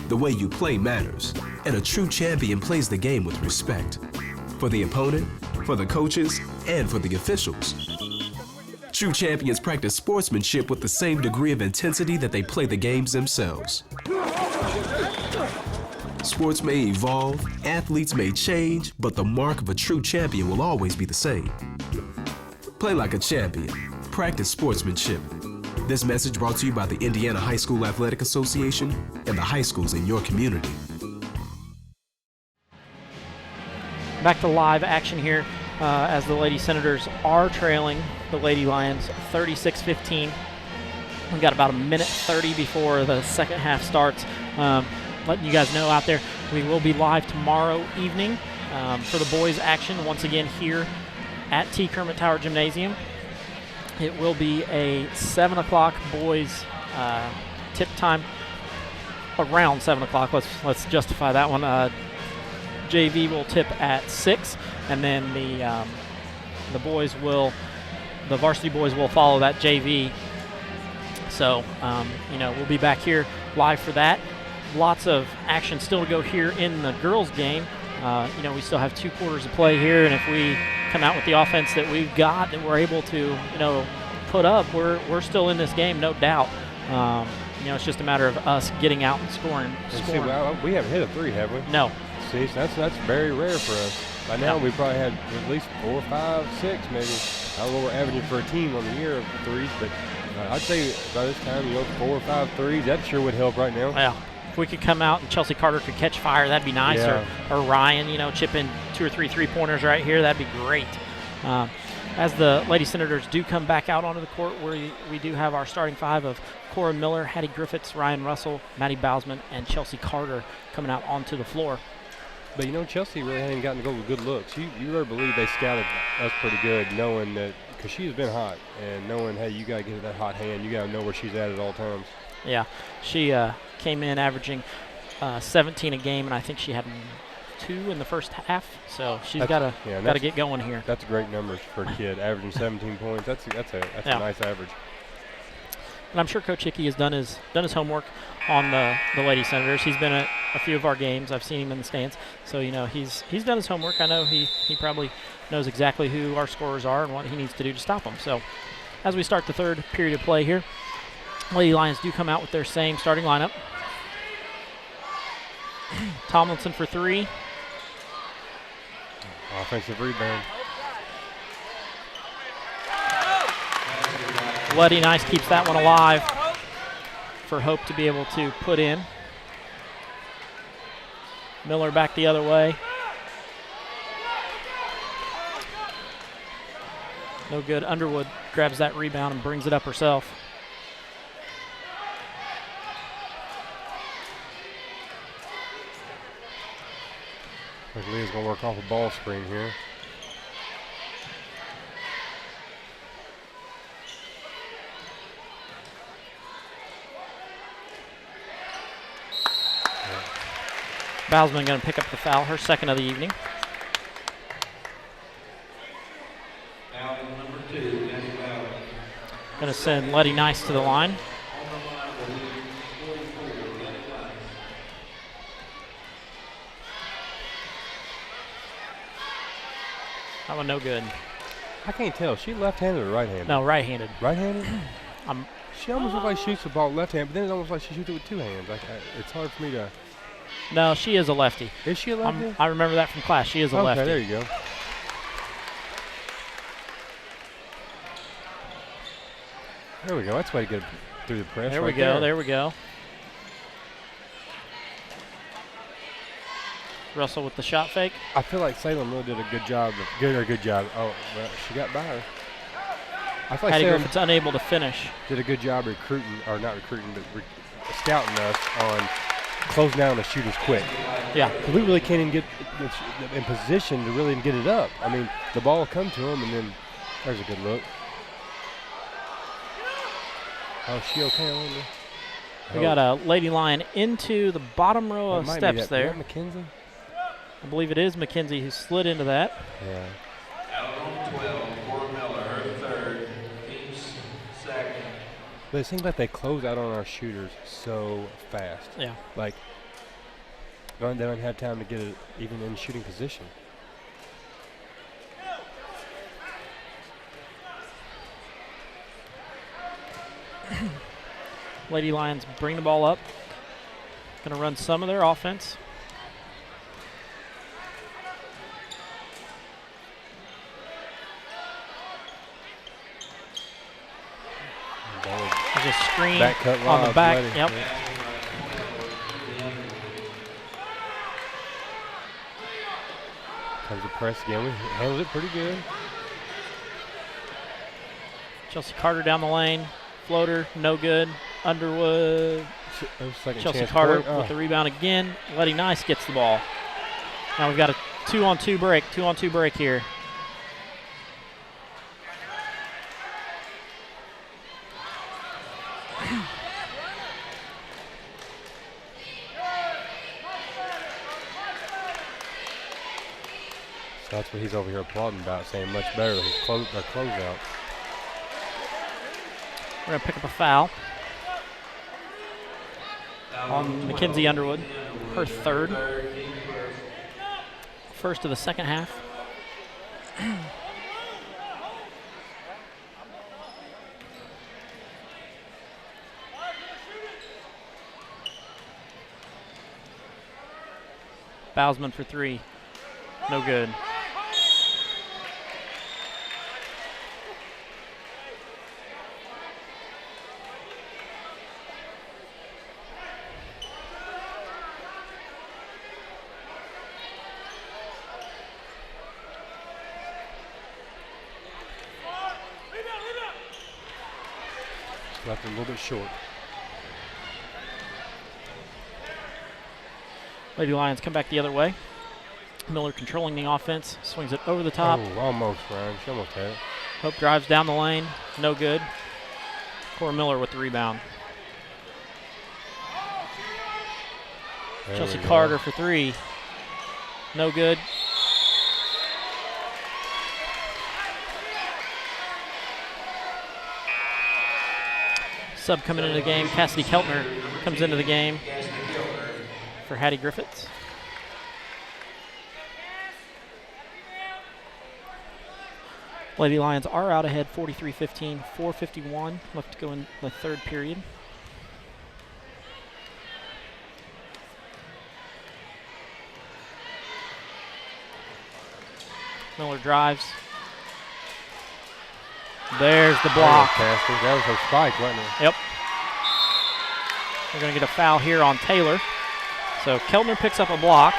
The way you play matters, and a true champion plays the game with respect. For the opponent, for the coaches, and for the officials. True champions practice sportsmanship with the same degree of intensity that they play the games themselves. Sports may evolve, athletes may change, but the mark of a true champion will always be the same. Play like a champion. Practice sportsmanship. This message brought to you by the Indiana High School Athletic Association and the high schools in your community. Back to live action here as the Lady Senators are trailing the Lady Lions 36-15. We've got about a minute 30 before the second half starts. Letting you guys know out there, we will be live tomorrow evening for the boys action once again here at T. Kermit Tower Gymnasium. It will be a 7 o'clock boys tip time, around 7 o'clock. Let's justify that one. JV will tip at 6, and then the varsity boys will follow that JV. So we'll be back here live for that. Lots of action still to go here in the girls' game. We still have 2 quarters to play here, and if we come out with the offense that we've got that we're able to put up, we're still in this game, no doubt. It's just a matter of us getting out and scoring. See, we haven't hit a 3, have we? No. See, so that's very rare for us. By now, we probably had at least 4, 5, 6, maybe. I don't know what we're averaging for a team on the year of 3s, but I'd say by this time, 4 or 5 3s, that sure would help right now. Yeah. If we could come out and Chelsea Carter could catch fire, that'd be nice. Yeah. Or Ryan, chip in 2 or 3 3-pointers right here, that'd be great. As the Lady Senators do come back out onto the court, we do have our starting 5 of Cora Miller, Hattie Griffiths, Ryan Russell, Maddie Bousman, and Chelsea Carter coming out onto the floor. But Chelsea really hadn't gotten to go with good looks. You really believe they scouted us pretty good, knowing that, because she has been hot, and knowing, hey, you got to get that hot hand. You got to know where she's at all times. Yeah, she came in averaging 17 a game, and I think she had 2 in the first half. So she's got to get going here. That's great numbers for a kid, averaging 17 points. That's a nice average. And I'm sure Coach Hickey has done his homework on the Lady Senators. He's been at a few of our games. I've seen him in the stands. So, he's done his homework. I know he probably knows exactly who our scorers are and what he needs to do to stop them. So, as we start the third period of play here, Lady Lions do come out with their same starting lineup. Tomlinson for 3. Offensive rebound. Letty Nice keeps that one alive for Hope to be able to put in. Miller back the other way. No good. Underwood grabs that rebound and brings it up herself. Leah's going to work off a ball screen here. Bowsman going to pick up the foul, her second of the evening. Foul number 2, Danny Bowden. Going to send Letty Nice to the line. On the line will be 44, Danny Nice. That one no good. I can't tell. Is she left-handed or right-handed? No, right-handed. Right-handed? She almost looks like she shoots the ball left-handed, but then it's almost like she shoots it with two hands. It's hard for me to... No, she is a lefty. Is she a lefty? I remember that from class. She is a lefty. Okay, there you go. There we go. That's the way to get through the press. There we go. There we go. Russell with the shot fake. I feel like Salem really did a good job. Good job. Oh, well, she got by her. I feel like Hattie Salem Griffith's unable to finish. did a good job recruiting, or not recruiting, but scouting us on closing down the shooters quick. Yeah. Because we really can't even get in position to really get it up. I mean, the ball will come to them, and then there's a good look. Oh, is she okay, I wonder? We got a Lady Lion into the bottom row of steps there. Is that McKenzie? I believe it is McKenzie who slid into that. Yeah. Out on 12, Cora Miller, her third, team's second. But it seems like they close out on our shooters so fast. Yeah. Like, they don't have time to get it even in shooting position. Lady Lions bring the ball up. Going to run some of their offense. There's a screen Back cut on the back. Lady. Yep. Comes the press again. We handled it pretty good. Chelsea Carter down the lane. Floater, no good. Underwood. Chelsea Carter with the rebound again. Letty Nice gets the ball. Now we've got a 2-on-2 break. 2-on-2 break here. So that's what he's over here applauding about, saying much better than his closeout. We're going to pick up a foul on Mackenzie Underwood, her third. First of the second half. Bowsman for three. No good. Left a little bit short. Lady Lions come back the other way. Miller controlling the offense, swings it over the top. Oh, almost, Ryan. She almost had it. Hope drives down the lane, no good. Cora Miller with the rebound. Chelsea Carter for three, no good. Sub coming into the game, Cassidy Keltner comes into the game for Hattie Griffiths. Lady Lions are out ahead 43-15, 4:51 left to go in the third period. Miller drives. There's the block. That was her spike, wasn't it? Yep. We're going to get a foul here on Taylor. So Keltner picks up a block.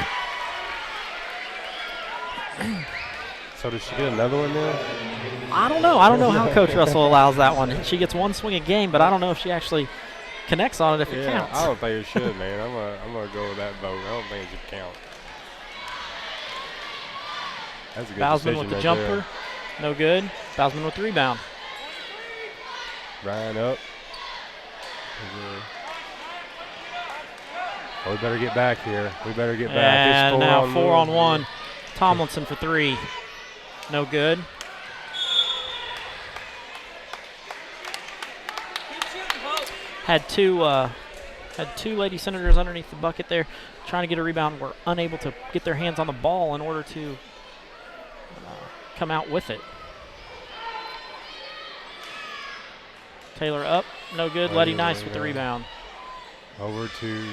So does she get another one then? I don't know. I don't know how Coach Russell allows that one. She gets one swing a game, but I don't know if she actually connects on it if it counts. I don't think it should, man. I'm gonna go with that vote. I don't think it should count. That's a good Bausman decision with the right jumper. there. No good. Bausman with the rebound. Ryan up. Oh, we better get back here. We better get back. And It's now 4 on 1. 1. Tomlinson for 3. No good. Had two Lady Senators underneath the bucket there, trying to get a rebound. Were unable to get their hands on the ball in order to come out with it. Taylor up, no good. Letty Nice with the rebound. Over to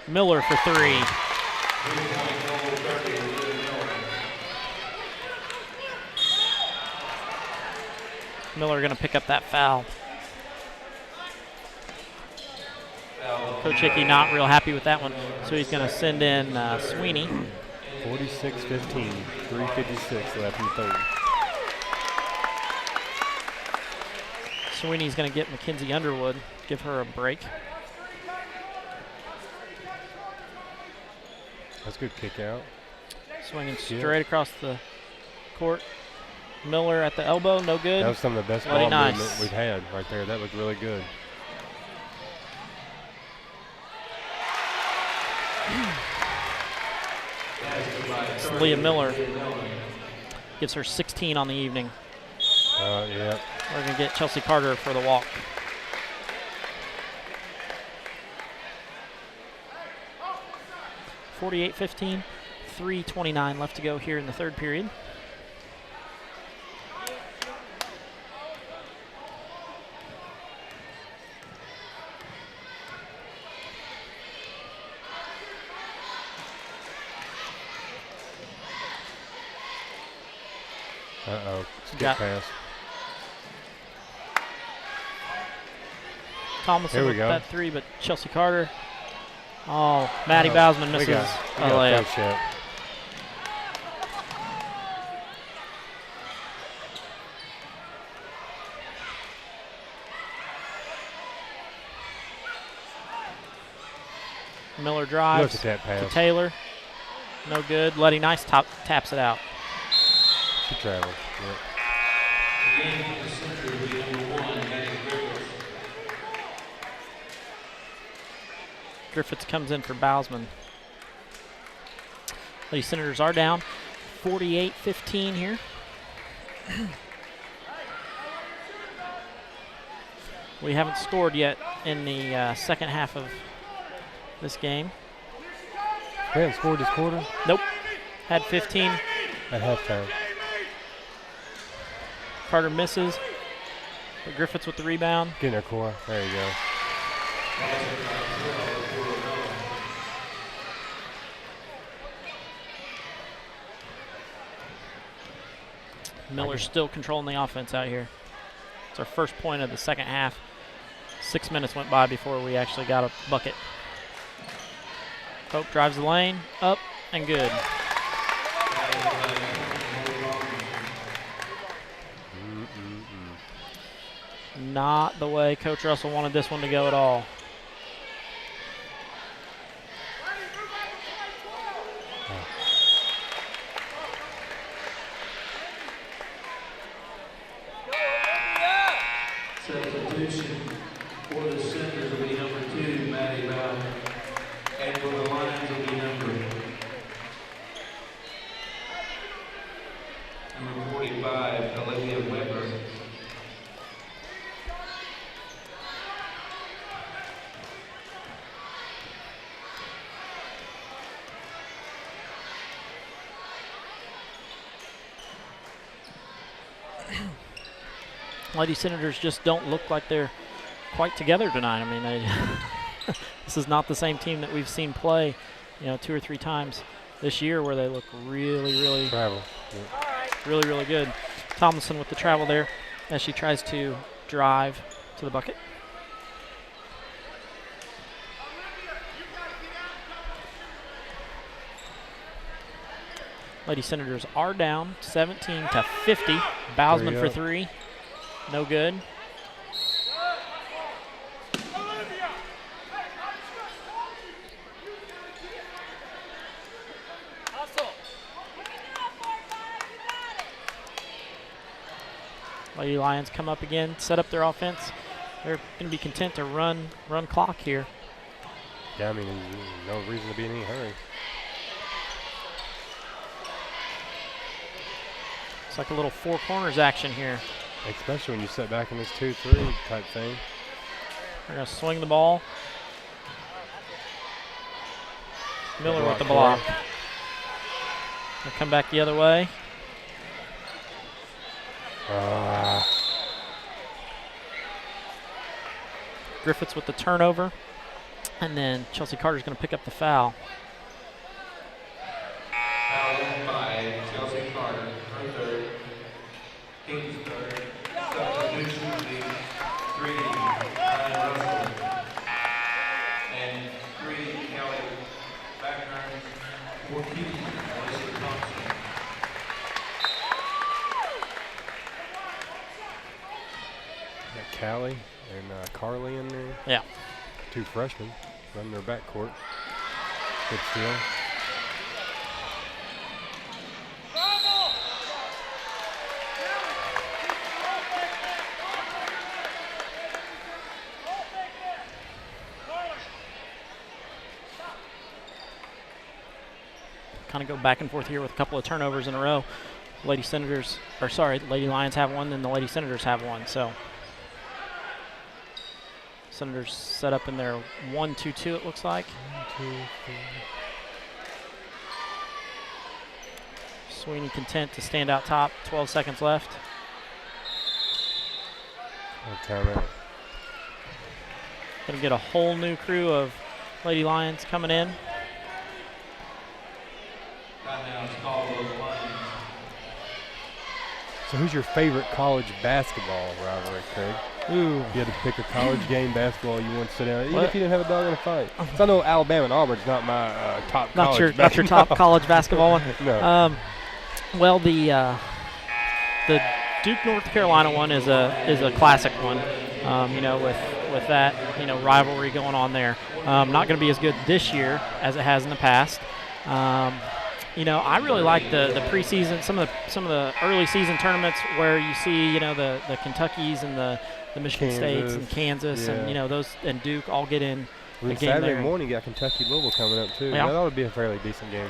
Miller for 3. Miller going to pick up that foul. Coach Hickey not real happy with that one, so he's going to send in Sweeney. 46-15, 3:56 left in the third. Sweeney's going to get Mackenzie Underwood, give her a break. That's a good kick out. Swinging straight across the court. Miller at the elbow, no good. That was some of the best Letty ball Nice movement we've had right there. That looked really good. Leah Miller gives her 16 on the evening. Yeah. We're going to get Chelsea Carter for the walk. (48-15), 3:29 left to go here in the third period. Uh-oh. Skip Got pass. Thomason with go. that 3, but Chelsea Carter. Oh, Maddie Bausman misses We a got layup. first shot. Miller drives Look at that pass. to Taylor. No good. Letty Nice taps it out. Good travel. Yep. Griffiths comes in for Bausman. Lady Senators are down 48-15 here. We haven't scored yet in the second half of this game. We haven't scored this quarter? Nope. Had 15. At halftime. Carter misses. But Griffiths with the rebound. Get in there, Cora. There you go. Miller's still controlling the offense out here. It's our first point of the second half. 6 minutes went by before we actually got a bucket. Pope drives the lane, up, and good. Not the way Coach Russell wanted this one to go at all. Substitution for the Senators will be number 2, Maddie Bell. And for the Lions will be number 45, Olivia Weber. Lady Senators just don't look like they're quite together tonight. I mean, this is not the same team that we've seen play, 2 or 3 times this year where they look really, really, really, really good. Tomlinson with the travel there as she tries to drive to the bucket. Lady Senators are down 17-50. Bousman for three. No good. Lady Lions come up again, set up their offense. They're going to be content to run clock here. Yeah, I mean, no reason to be in any hurry. It's like a little four corners action here. Especially when you sit back in this 2-3 type thing. They're going to swing the ball. Miller with the block. They'll come back the other way. Griffiths with the turnover. And then Chelsea Carter's going to pick up the foul. Foul by Chelsea Carter, her third. King's third. Substitution will be 3, Ryan Russell. And 3, Kelly Backburns. 14, Melissa Thompson. Got Callie and Carly in there. Yeah. 2 freshmen running their backcourt. Good steal. Kind of go back and forth here with a couple of turnovers in a row. Lady Lions have one, then the Lady Senators have one. So Senators set up in their 1-2-2, it looks like. 1, 2, 3. Sweeney content to stand out top. 12 seconds left. Timeout. Going to get a whole new crew of Lady Lions coming in. So who's your favorite college basketball rivalry, Craig? Ooh. If you had to pick a college game basketball you want to sit down, even if you didn't have a dog in a fight. So I know Alabama and Auburn's not my top college Not your top college basketball one? No. Well, the Duke North Carolina one is a classic one. You know, with that rivalry going on there. Not going to be as good this year as it has in the past. I really like the preseason, some of the early season tournaments where you see the Kentuckys and the Michigan States and Kansas and those and Duke all get in. And Saturday morning you got Kentucky Louisville coming up too. Yeah. That ought to be a fairly decent game.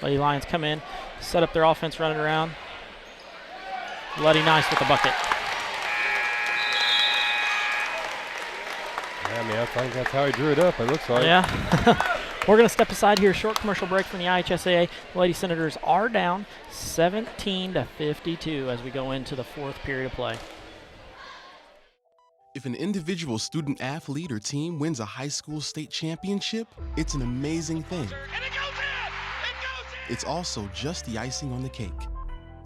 Lady Lions come in, set up their offense, running around. Bloody nice with the bucket. Yeah, I mean, I think that's how he drew it up, it looks like. Yeah. We're going to step aside here. Short commercial break from the IHSAA. The Lady Senators are down 17-52 as we go into the fourth period of play. If an individual student athlete or team wins a high school state championship, it's an amazing thing. And it goes in! It's also just the icing on the cake.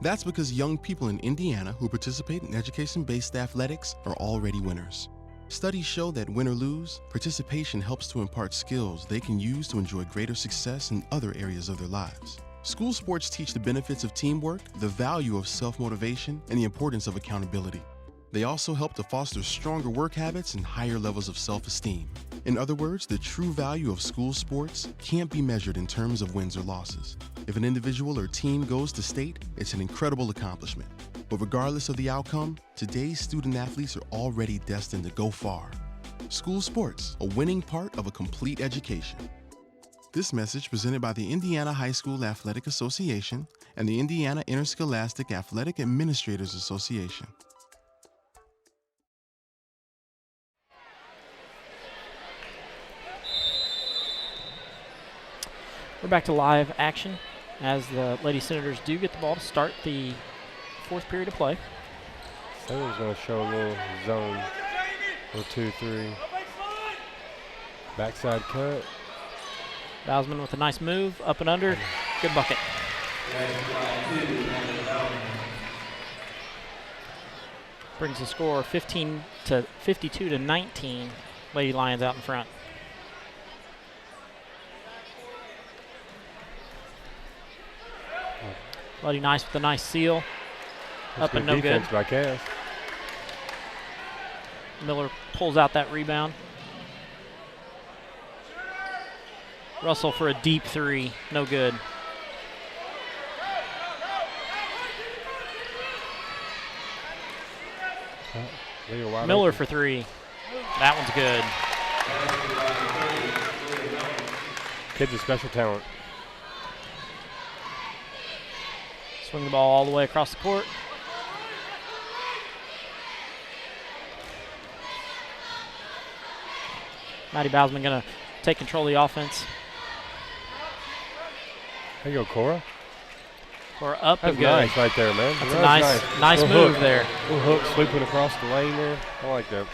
That's because young people in Indiana who participate in education-based athletics are already winners. Studies show that win or lose, participation helps to impart skills they can use to enjoy greater success in other areas of their lives. School sports teach the benefits of teamwork, the value of self-motivation, and the importance of accountability. They also help to foster stronger work habits and higher levels of self-esteem. In other words, the true value of school sports can't be measured in terms of wins or losses. If an individual or team goes to state, it's an incredible accomplishment. But regardless of the outcome, today's student athletes are already destined to go far. School sports, a winning part of a complete education. This message presented by the Indiana High School Athletic Association and the Indiana Interscholastic Athletic Administrators Association. We're back to live action as the Lady Senators do get the ball to start the fourth period of play. Someone's going to show a little zone. A little 2-3. Backside cut. Bousman with a nice move, up and under. Good bucket. Brings the score 52-19. Lady Lions out in front. Bloody Nice with a nice seal. That's Up and good no good. defense by Cass. Miller pulls out that rebound. Russell for a deep three. No good. Miller for three. That one's good. Kid's a special talent. Swing the ball all the way across the court. Maddie Bousman going to take control of the offense. There you go, Cora. Cora up That's and good. nice right there, man. That's a nice Little move hook. there. Little hook sweeping across the lane there. I like that.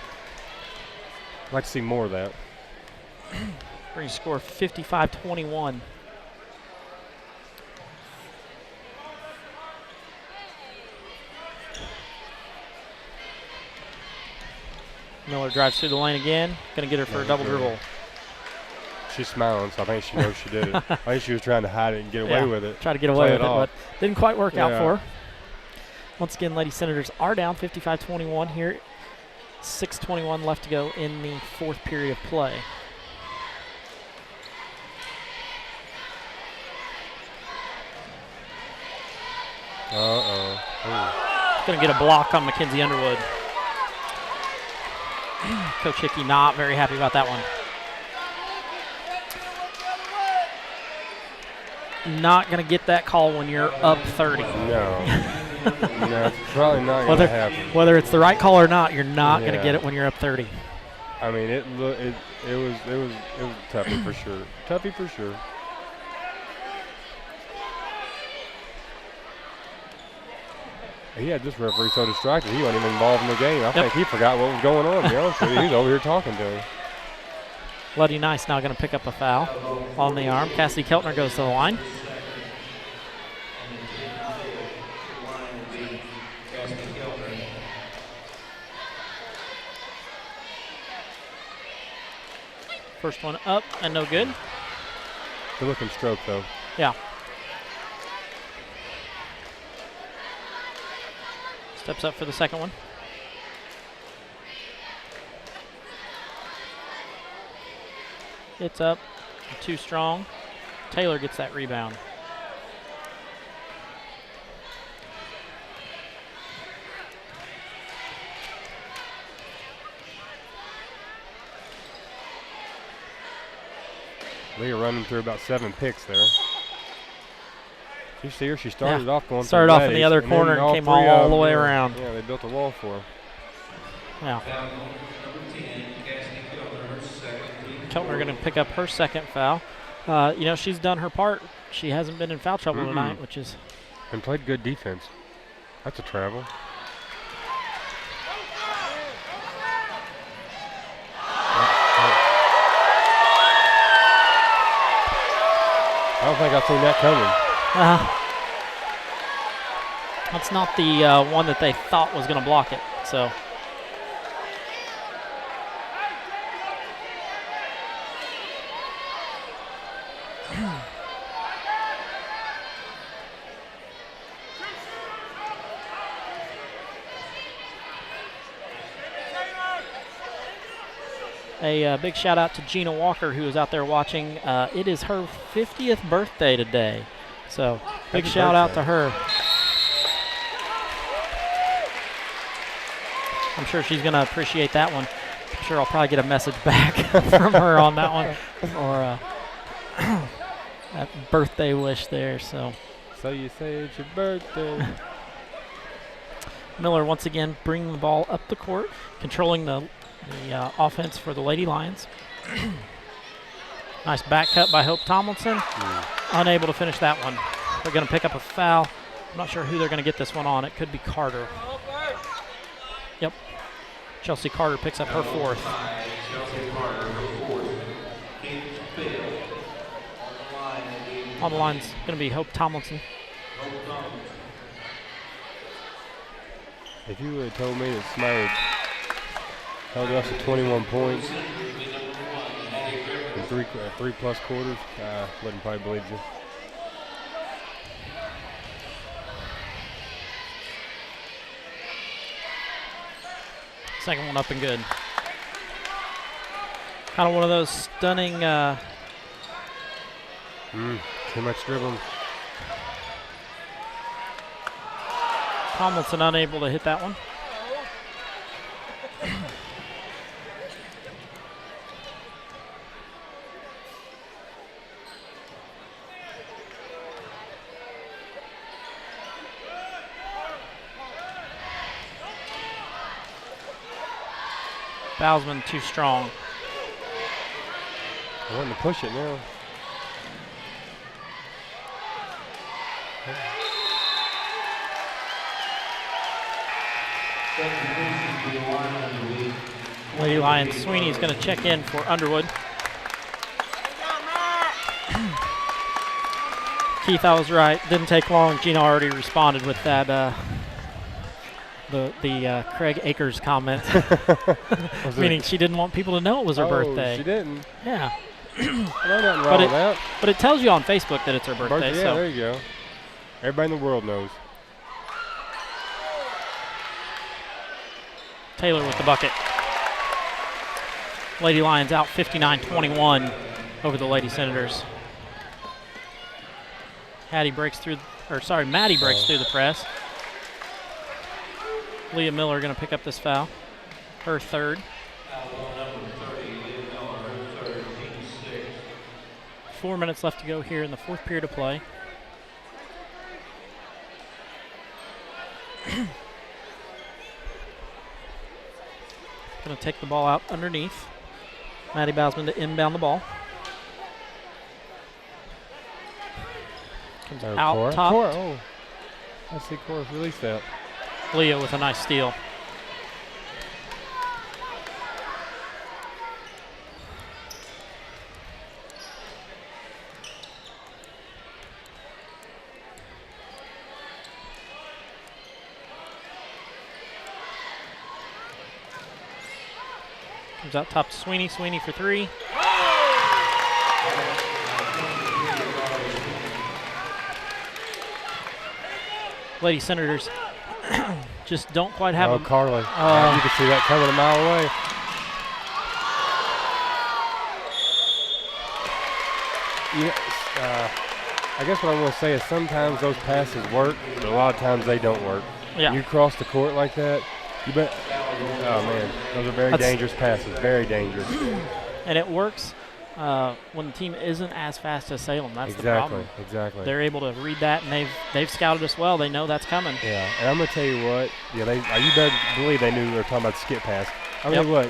I'd like to see more of that. Brings score 55-21. Miller drives through the lane again. Going to get her for a double dribble. She's smiling, so I think she knows she did it. I think she was trying to hide it and get away with it. Try to get away with it, but didn't quite work out for her. Yeah. Once again, Lady Senators are down 55-21 here. 6:21 left to go in the fourth period of play. Going to get a block on Mackenzie Underwood. Coach Hickey not very happy about that one. Not going to get that call when you're up 30. No. No, it's probably not going to happen. Whether it's the right call or not, you're not going to get it when you're up 30. I mean, it was toughy for sure. Toughy for sure. He had this referee so distracted, he wasn't even involved in the game. I think he forgot what was going on, to be honest with you. He's over here talking to him. Bloody Nice now going to pick up a foul on the arm. Cassidy Keltner goes to the line. First one up and no good. Good looking stroke, though. Yeah. Steps up for the second one. It's up. Too strong. Taylor gets that rebound. Leah running through about 7 picks there. You see her? She started off going. Started off in the other corner and came all the way around. Yeah, they built a wall for her. Yeah. Keltner going to pick up her second foul. You know, she's done her part. She hasn't been in foul trouble tonight, which is. And played good defense. That's a travel. I don't think I've seen that coming. That's not the one that they thought was going to block it. So. A big shout out to Gina Walker, who is out there watching. It is her 50th birthday today. So big shout out to her. I'm sure she's going to appreciate that one. I'm sure I'll probably get a message back from her on that one. Or that birthday wish there. So you say it's your birthday. Miller once again bringing the ball up the court, controlling the offense for the Lady Lions. Nice back cut by Hope Tomlinson. Unable to finish that one. They're going to pick up a foul. I'm not sure who they're going to get this one on. It could be Carter. Yep. Chelsea Carter picks up her fourth. On the line's going to be Hope Tomlinson. If you would have told me that Smythe held us to 21 points in three plus quarters, I wouldn't probably believe you. Second one up and good. Kind of one of those stunning. Too much dribbling. Tomlinson unable to hit that one. Bowsman too strong. I want to push it now. Lady Lions Sweeney is going to check in for Underwood. Keith, I was right. Didn't take long. Gina already responded with that the Craig Akers comment, meaning she didn't want people to know it was her birthday. She didn't. Yeah. Nothing wrong with that. But it tells you on Facebook that it's her birthday. Yeah, so. there you go. Everybody in the world knows. Taylor with the bucket. Lady Lions out 59-21 over the Lady Senators. Maddie breaks through the press. Leah Miller going to pick up this foul. Her third. 4 minutes left to go here in the fourth period of play. Going to take the ball out underneath. Maddie Bowsman to inbound the ball. Comes out top. Oh, I see Cora release that. Leah with a nice steal. Comes out top to Sweeney. Sweeney for three. Lady Senators just don't quite have a Carly. You can see that coming a mile away. I guess what I want to say is sometimes those passes work, but a lot of times they don't work. Yeah. You cross the court like that, you bet. Oh man, those are very dangerous passes. Very dangerous. And it works when the team isn't as fast as Salem. That's the problem. Exactly. They're able to read that, and they've scouted us well. They know that's coming. Yeah, and I'm gonna tell you what. Yeah, you better believe they knew we were talking about the skip pass. I mean, what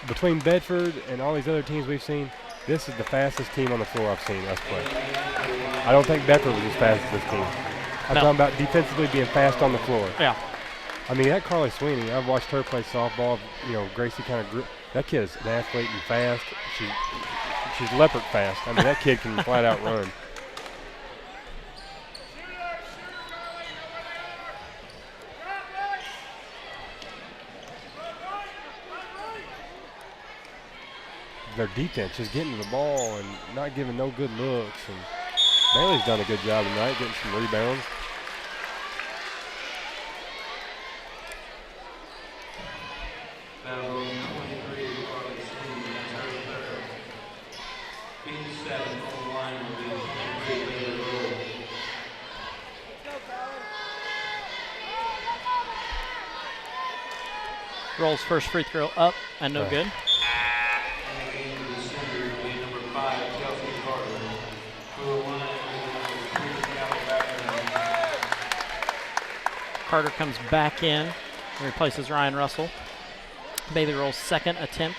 between Bedford and all these other teams we've seen, this is the fastest team on the floor I've seen us play. I don't think Bedford was as fast as this team. I'm talking about defensively being fast on the floor. Yeah. I mean, that Carly Sweeney, I've watched her play softball. You know, Gracie kind of that kid's an athlete and fast. She's leopard fast. I mean, that kid can flat out run. Their defense just getting to the ball and not giving no good looks. And Bailey's done a good job tonight, getting some rebounds. Rolls first free throw up and no good. Carter comes back in and replaces Ryan Russell. Bailey Rolls' second attempt.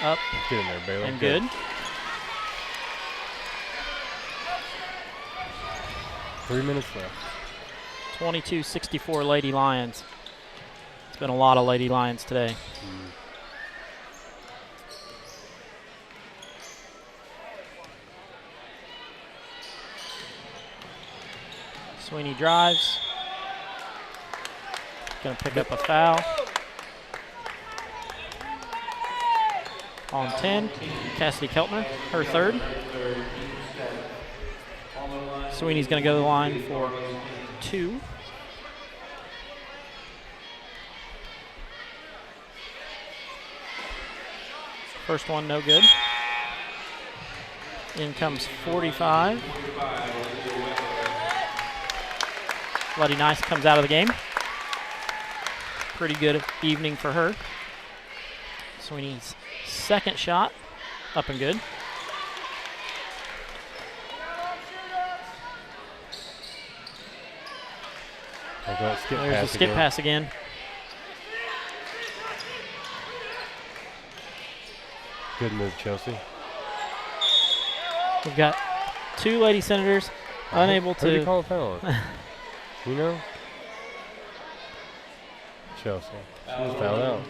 Up. Get in there, Bailey. And good. 3 minutes left. 22-64 Lady Lions. It's been a lot of Lady Lions today. Sweeney drives. Going to pick up a foul. On 10, Cassidy Keltner, her third. Sweeney's going to go to the line for 2. First one, no good. In comes 45. Bloody Nice comes out of the game. Pretty good evening for her. Sweeney's second shot, up and good. There's the skip pass again. Good move, Chelsea. We've got two Lady Senators unable Who did to. he call a foul on? You know? Chelsea. She was fouled out.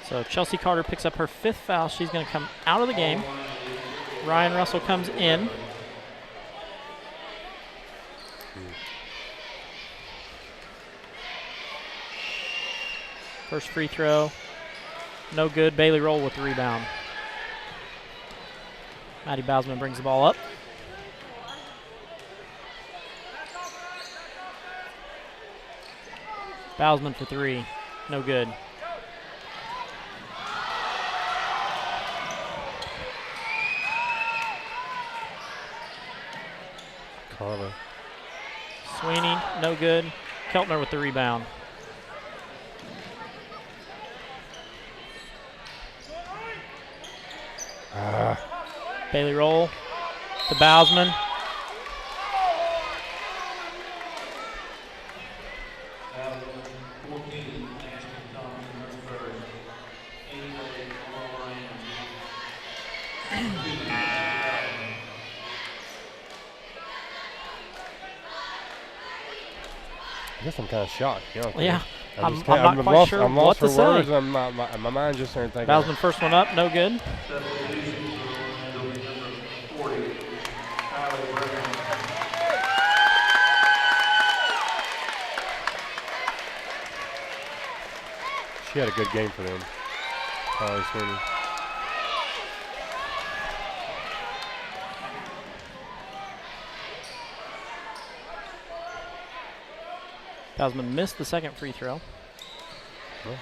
So Chelsea Carter picks up her 5th foul. She's going to come out of the game. Ryan Russell comes in. First free throw, no good. Bailey Roll with the rebound. Maddie Bausman brings the ball up. Bausman for 3, no good. Carla. Sweeney, no good. Keltner with the rebound. Bailey Roll to Bausman. I guess I'm kind of shocked. You know, Yeah, I'm just not quite lost, sure I'm what lost to for say. words. And my mind just started thinking. Bausman first one up, no good. She had a good game for them. Tyler Sweeney. Bausman missed the second free throw. Oh.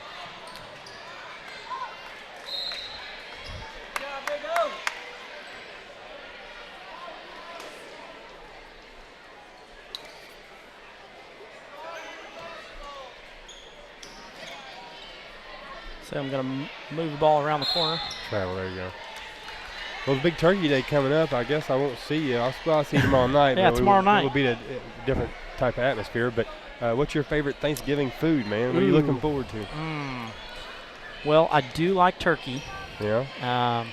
So I'm going to move the ball around the corner. Travel, there you go. Well, the big Turkey Day coming up. I guess I won't see you. I'll see you tomorrow night. Yeah, but tomorrow night. It will be a different type of atmosphere. But what's your favorite Thanksgiving food, man? What are you looking forward to? Well, I do like turkey. Yeah.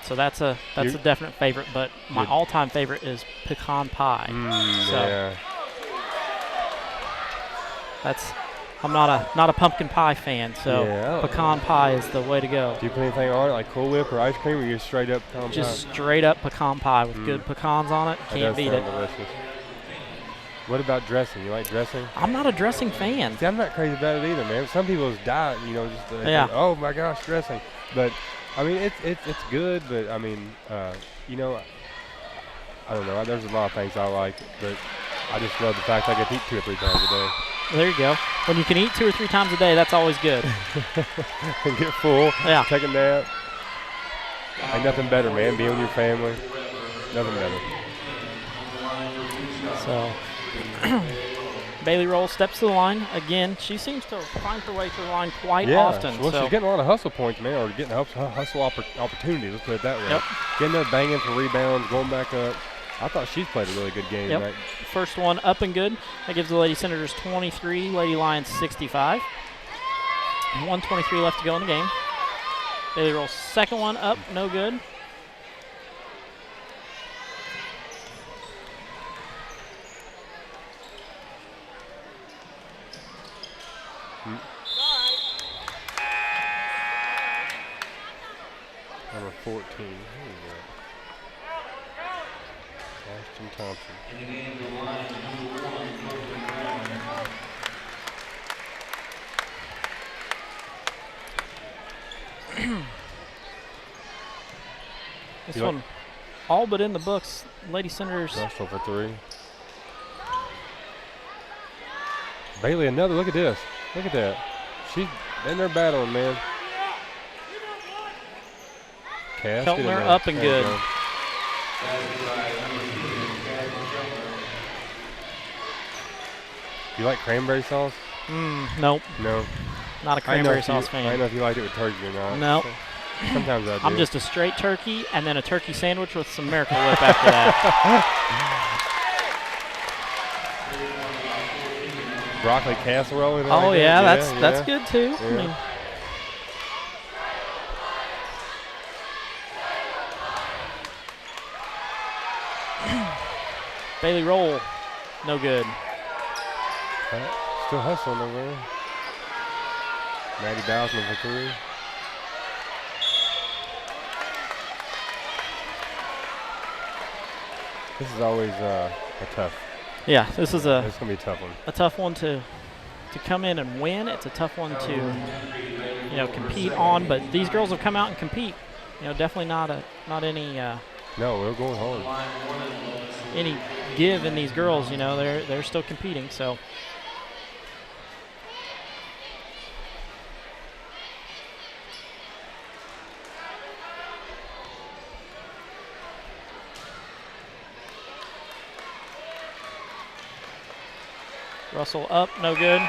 So that's a definite favorite. But my all-time favorite is pecan pie. So yeah. I'm not a pumpkin pie fan, so pecan pie is the way to go. Do you put anything on it, like Cool Whip or ice cream, or you just straight up pecan Just pie? straight up pecan pie with good pecans on it. Can't beat it. Delicious. What about dressing? You like dressing? I'm not a dressing fan. See, I'm not crazy about it either, man. Some people's diet, just think, oh my gosh, dressing. But I mean, it's good. But I mean, I don't know. There's a lot of things I like, but I just love the fact I get to eat 2 or 3 times a day. There you go. When you can eat 2 or 3 times a day, that's always good. And get full. Yeah. Take a nap. Ain't nothing better, man. Being with your family. Nothing better. So Bailey Roll steps to the line again. She seems to find her way to the line quite often. Well, she's getting a lot of hustle points, man, or getting hustle opportunities. Let's put it that way. Yep. Getting there, banging for rebounds, going back up. I thought she's played a really good game tonight. First one up and good. That gives the Lady Senators 23, Lady Lions 65. 1:23 left to go in the game. Bailey Roll's second one up, no good. Number 14. Who is that? Ashton Thompson. This one all but in the books. Lady Senators. Russell for 3. Bailey, another. Look at this. Look at that. She's in there battling, man. Cass, Keltner up and good. You like cranberry sauce? Nope. No. Not a cranberry sauce fan. I don't know if you liked it with turkey or not. No. So sometimes I do. I'm just a straight turkey and then a turkey sandwich with some Miracle Whip after that. Broccoli casserole. And Oh, like yeah, that. that's good too. Yeah. I mean, Bailey roll, no good. Still hustling over there. Maddie Bowsman for 3. This is always a tough. Yeah, this is It's gonna be a tough one. a tough one to come in and win. It's a tough one to compete on. But these girls have come out and compete. Definitely not any. No, we're going hard. Any give in these girls, they're still competing. So Russell up, no good.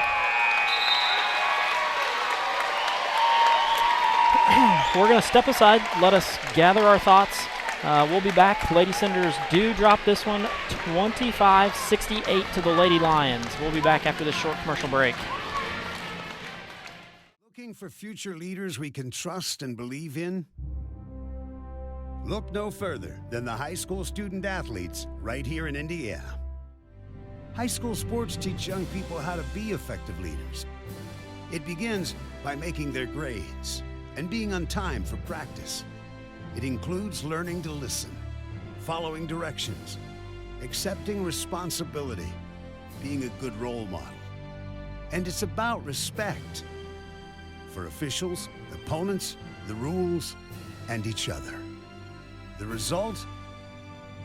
We're going to step aside, let us gather our thoughts. We'll be back. Lady Senators do drop this one 25-68 to the Lady Lions. We'll be back after this short commercial break. Looking for future leaders we can trust and believe in? Look no further than the high school student athletes right here in Indiana. High school sports teach young people how to be effective leaders. It begins by making their grades and being on time for practice. It includes learning to listen, following directions, accepting responsibility, being a good role model. And it's about respect for officials, opponents, the rules, and each other. The result?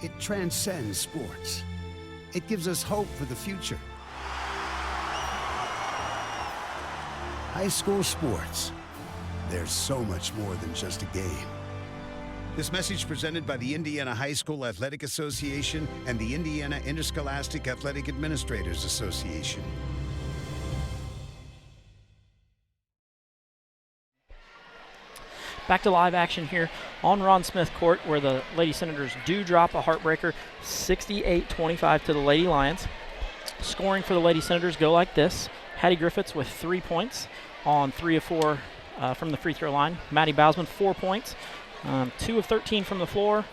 It transcends sports. It gives us hope for the future. High school sports. There's so much more than just a game. This message presented by the Indiana High School Athletic Association and the Indiana Interscholastic Athletic Administrators Association. Back to live action here on Ron Smith Court, where the Lady Senators do drop a heartbreaker 68-25 to the Lady Lions. Scoring for the Lady Senators go like this. Hattie Griffiths with 3 points on 3 of 4 from the free throw line. Maddie Bausman, 4 points. 2 of 13 from the floor.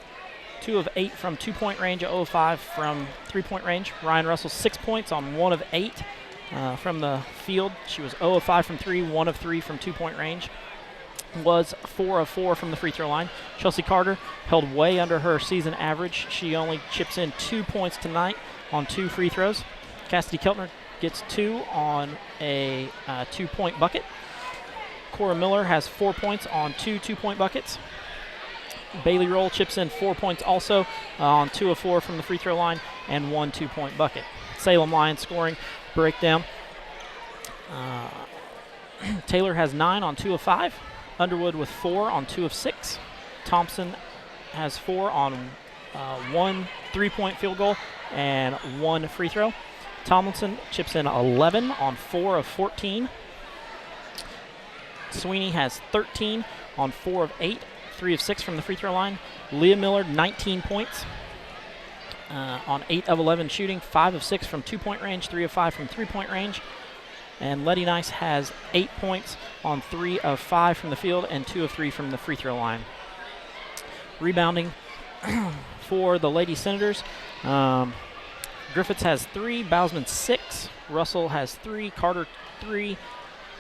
2 of 8 from 2-point range. 0 of 5 from 3-point range. Ryan Russell, 6 points on 1 of 8 from the field. She was 0 of 5 from 3, 1 of 3 from 2-point range. Was 4 of 4 from the free throw line. Chelsea Carter held way under her season average. She only chips in 2 points tonight on 2 free throws. Cassidy Keltner gets 2 on a 2-point bucket. Cora Miller has 4 points on 2 2-point buckets. Bailey Roll chips in 4 points also on 2 of 4 from the free throw line and 1 2-point bucket. Salem Lions scoring breakdown. Taylor has 9 on 2 of 5. Underwood with 4 on 2 of 6. Thompson has 4 on 1 3-point field goal and 1 free throw. Tomlinson chips in 11 on 4 of 14. Sweeney has 13 on 4 of 8, 3 of 6 from the free throw line. Leah Miller, 19 points on 8 of 11 shooting, 5 of 6 from 2-point range, 3 of 5 from 3-point range. And Letty Nice has 8 points on 3 of 5 from the field and 2 of 3 from the free throw line. Rebounding for the Lady Senators. Griffiths has 3, Bausman 6, Russell has 3, Carter 3,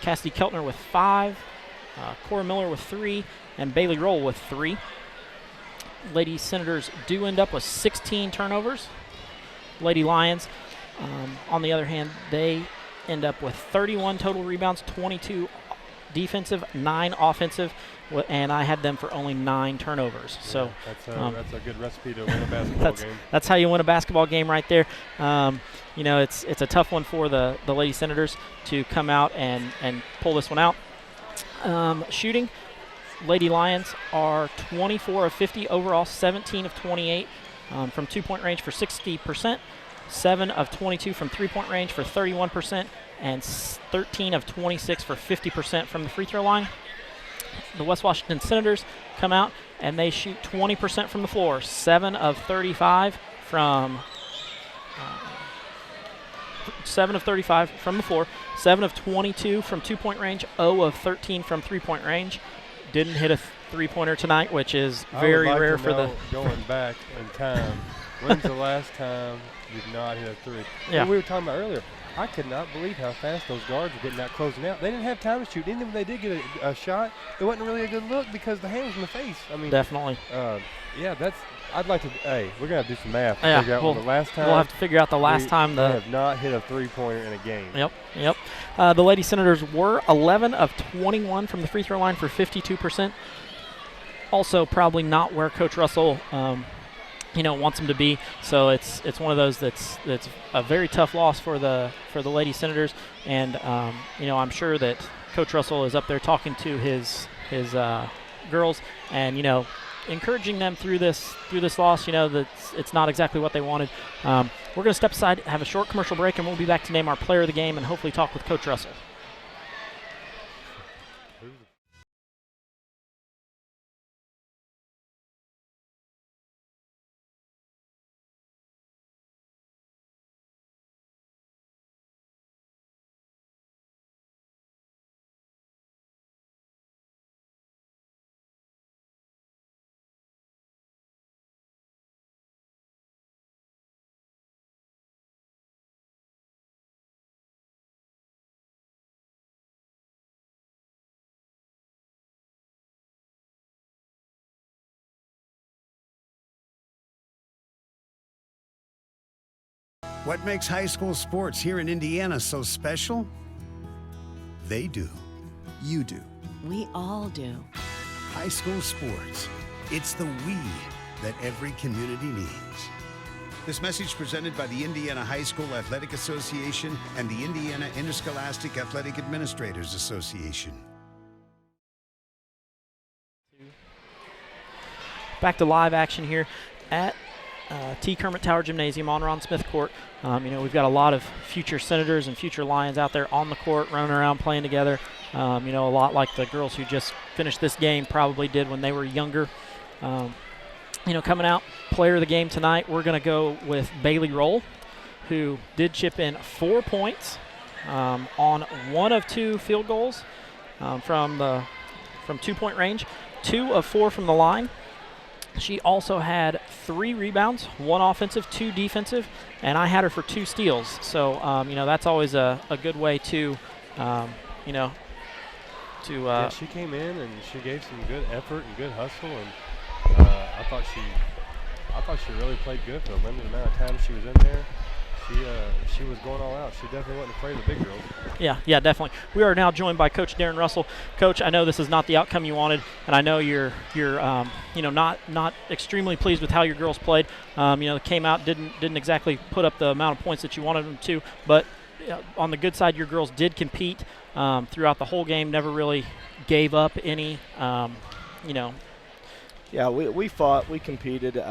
Cassidy Keltner with 5, Cora Miller with 3, and Bailey Roll with 3. Lady Senators do end up with 16 turnovers. Lady Lions, on the other hand, they end up with 31 total rebounds, 22 defensive, 9 offensive, and I had them for only 9 turnovers. Yeah, so that's a good recipe to win a basketball game. That's how you win a basketball game right there. It's a tough one for the Lady Senators to come out and pull this one out. Shooting, Lady Lions are 24 of 50 overall, 17 of 28 from 2-point range for 60%, 7 of 22 from 3-point range for 31%, and 13 of 26 for 50% from the free throw line. The West Washington Senators come out and they shoot 20% from the floor, 7 of 35 from 7 of 35 from the floor, 7 of 22 from 2-point range, 0 of 13 from 3-point range. Didn't hit a three-pointer tonight, which is very rare for the. Going back in time, when's the last time you've not hit a three? Yeah. What we were talking about earlier, I could not believe how fast those guards were getting out, closing out. They didn't have time to shoot. Even when they did get a shot, it wasn't really a good look because the hand was in the face. I mean, definitely. I'd like to. Hey, we're gonna have to do some math. Yeah, figure out when the last time. We'll have to figure out the last time they have not hit a three-pointer in a game. Yep. The Lady Senators were 11 of 21 from the free throw line for 52%. Also, probably not where Coach Russell, wants them to be. So it's one of those that's a very tough loss for the Lady Senators, and I'm sure that Coach Russell is up there talking to his girls, and encouraging them through this loss. That it's not exactly what they wanted. We're going to step aside, have a short commercial break, and we'll be back to name our player of the game and hopefully talk with Coach Russell. What makes high school sports here in Indiana so special? They do. You do. We all do. High school sports. It's the we that every community needs. This message presented by the Indiana High School Athletic Association and the Indiana Interscholastic Athletic Administrators Association. Back to live action here at T. Kermit Tower Gymnasium on Ron Smith Court. We've got a lot of future Senators and future Lions out there on the court, running around, playing together. A lot like the girls who just finished this game probably did when they were younger. Coming out, player of the game tonight, we're going to go with Bailey Roll, who did chip in 4 points on 1 of 2 field goals from 2-point range, 2 of 4 from the line. She also had 3 rebounds, 1 offensive, 2 defensive, and I had her for 2 steals. So, that's always a good way to, she came in and she gave some good effort and good hustle, and I thought she really played good for the limited amount of time she was in there. She was going all out. She definitely wasn't afraid of the big girls. Yeah, definitely. We are now joined by Coach Darren Russell. Coach, I know this is not the outcome you wanted, and I know you're not extremely pleased with how your girls played. Came out, didn't exactly put up the amount of points that you wanted them to, but on the good side, your girls did compete throughout the whole game. Never really gave up any. Yeah, we fought, we competed.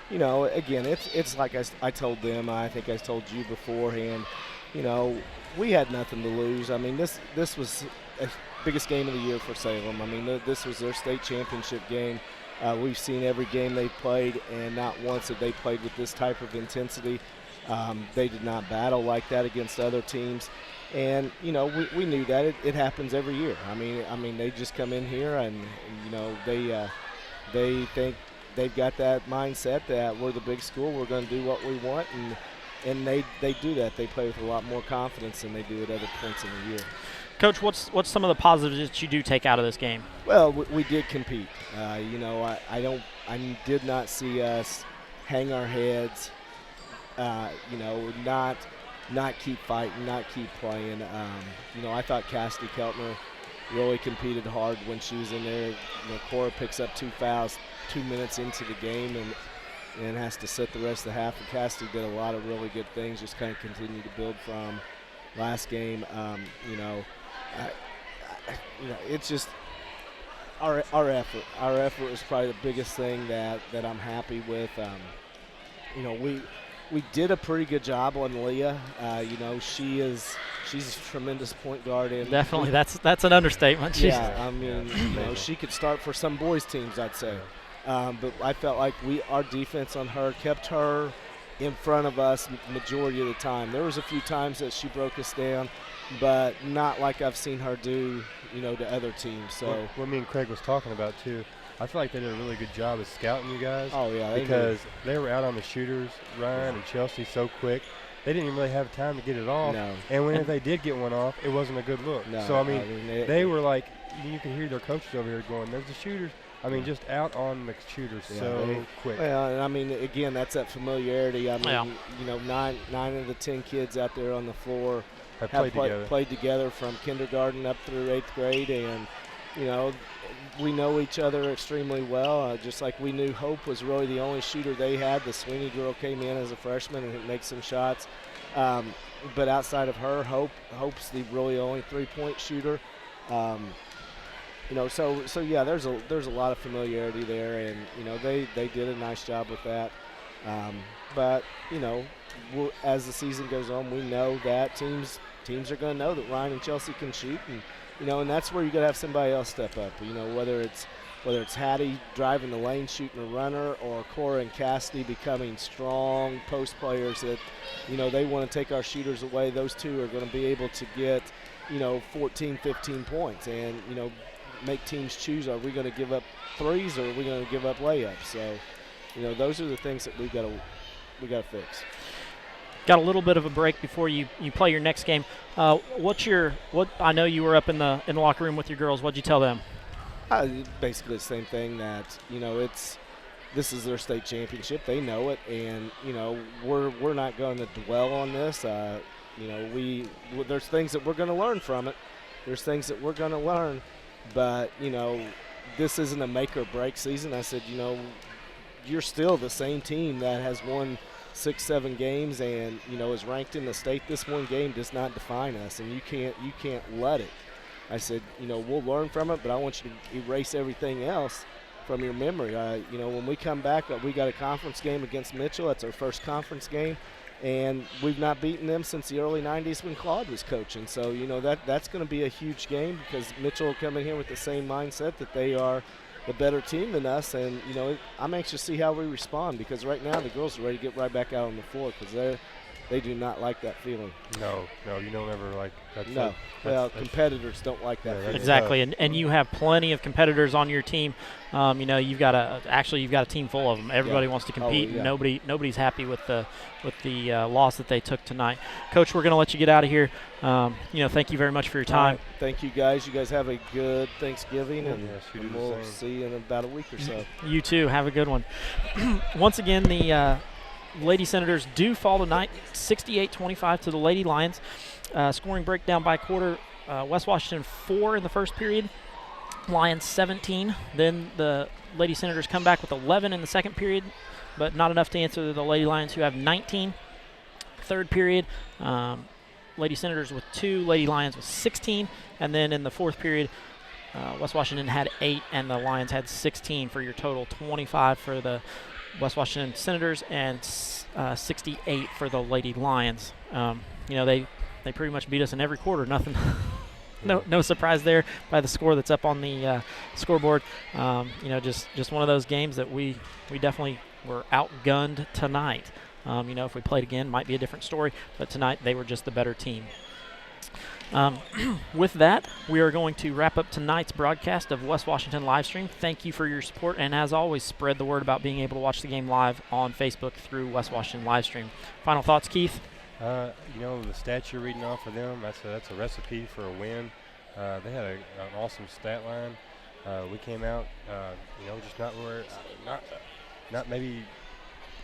Again, it's like I told them, I think I told you beforehand, we had nothing to lose. I mean, this was the biggest game of the year for Salem. I mean, this was their state championship game. We've seen every game they played, and not once have they played with this type of intensity. They did not battle like that against other teams. And, we knew that. It happens every year. I mean, they just come in here and they think they've got that mindset that we're the big school, we're going to do what we want, and they do that. They play with a lot more confidence than they do at other points in the year. Coach, what's some of the positives that you do take out of this game? Well, we did compete. I did not see us hang our heads. Not keep fighting, not keep playing. I thought Cassidy Keltner really competed hard when she was in there. Cora picks up 2 fouls 2 minutes into the game and has to sit the rest of the half. And Cassidy did a lot of really good things, just kind of continue to build from last game. It's just our effort. Our effort was probably the biggest thing that I'm happy with. We did a pretty good job on Leah. She's a tremendous point guard. And definitely, that's an understatement. Yeah, she could start for some boys teams, I'd say. But I felt like our defense on her kept her in front of us majority of the time. There was a few times that she broke us down, but not like I've seen her do, to other teams. So what me and Craig was talking about too, I feel like they did a really good job of scouting you guys. Oh yeah, because they were out on the shooters, Ryan and Chelsea, so quick. They didn't even really have time to get it off. No. And when they did get one off, it wasn't a good look. No, so they were like, you can hear their coaches over here going, "There's the shooters." Just out on the shooters quick. Well, again, that's that familiarity. 9 of the 10 kids out there on the floor have played together from kindergarten up through 8th grade, and we know each other extremely well. Just like we knew Hope was really the only shooter they had. The Sweeney girl came in as a freshman and makes some shots, but outside of her, Hope's the really only 3-point shooter. So yeah, there's a lot of familiarity there, and they did a nice job with that. But as the season goes on, we know that teams are going to know that Ryan and Chelsea can shoot, and that's where you got to have somebody else step up. Whether it's Hattie driving the lane, shooting a runner, or Cora and Cassidy becoming strong post players that they want to take our shooters away. Those two are going to be able to get 14, 15 points, and make teams choose, are we going to give up threes or are we going to give up layups? So, those are the things that we got to fix. Got a little bit of a break before you play your next game. What I know you were up in the locker room with your girls. What'd you tell them? Basically the same thing, that this is their state championship. They know it, and we're not going to dwell on this. There's things that we're going to learn from it. There's things that we're going to learn. But, this isn't a make or break season. I said, you're still the same team that has won 6-7 games and, is ranked in the state. This one game does not define us, and you can't let it. I said, we'll learn from it, but I want you to erase everything else from your memory. When we come back, we got a conference game against Mitchell. That's our first conference game. And we've not beaten them since the early 90s when Claude was coaching. So, that's going to be a huge game, because Mitchell will come in here with the same mindset that they are the better team than us. And, I'm anxious to see how we respond, because right now the girls are ready to get right back out on the floor, because they do not like that feeling. No, you don't ever like that. No. Competitors don't like that feeling. Exactly, and you have plenty of competitors on your team. You've got a team full of them. Everybody wants to compete. And nobody's happy with the loss that they took tonight. Coach, we're going to let you get out of here. Thank you very much for your time. Right. Thank you, guys. You guys have a good Thanksgiving, and we'll see you in about a week or so. You too. Have a good one. Once again, the Lady Senators do fall tonight, 68-25 to the Lady Lions. Scoring breakdown by quarter, West Washington 4 in the first period, Lions 17. Then the Lady Senators come back with 11 in the second period, but not enough to answer the Lady Lions, who have 19. Third period, Lady Senators with 2, Lady Lions with 16. And then in the fourth period, West Washington had 8 and the Lions had 16 for your total 25 for the West Washington Senators and 68 for the Lady Lions. They pretty much beat us in every quarter. Nothing, no surprise there by the score that's up on the scoreboard. Just one of those games that we definitely were outgunned tonight. If we played again, might be a different story. But tonight they were just the better team. With that, we are going to wrap up tonight's broadcast of West Washington Livestream. Thank you for your support, and as always, spread the word about being able to watch the game live on Facebook through West Washington Livestream. Final thoughts, Keith? The stats you're reading off for them, that's a recipe for a win. They had an awesome stat line. We came out, just not maybe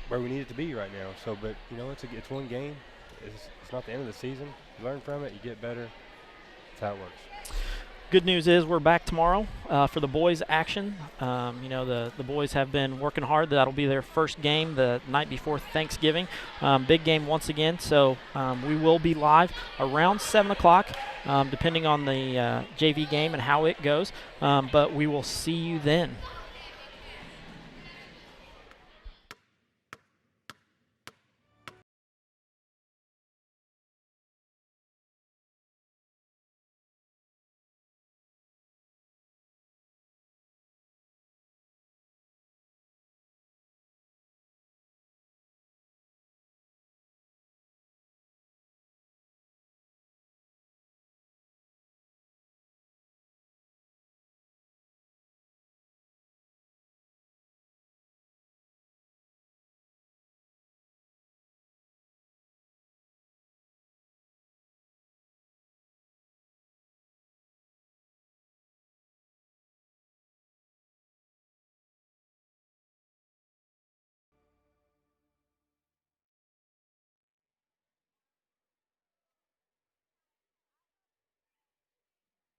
where we need it to be right now. So, but it's one game. It's not the end of the season. You learn from it, you get better. That's how it works. Good news is we're back tomorrow for the boys' action. The boys have been working hard. That'll be their first game the night before Thanksgiving. Big game once again. So we will be live around 7 o'clock, depending on the JV game and how it goes. But we will see you then.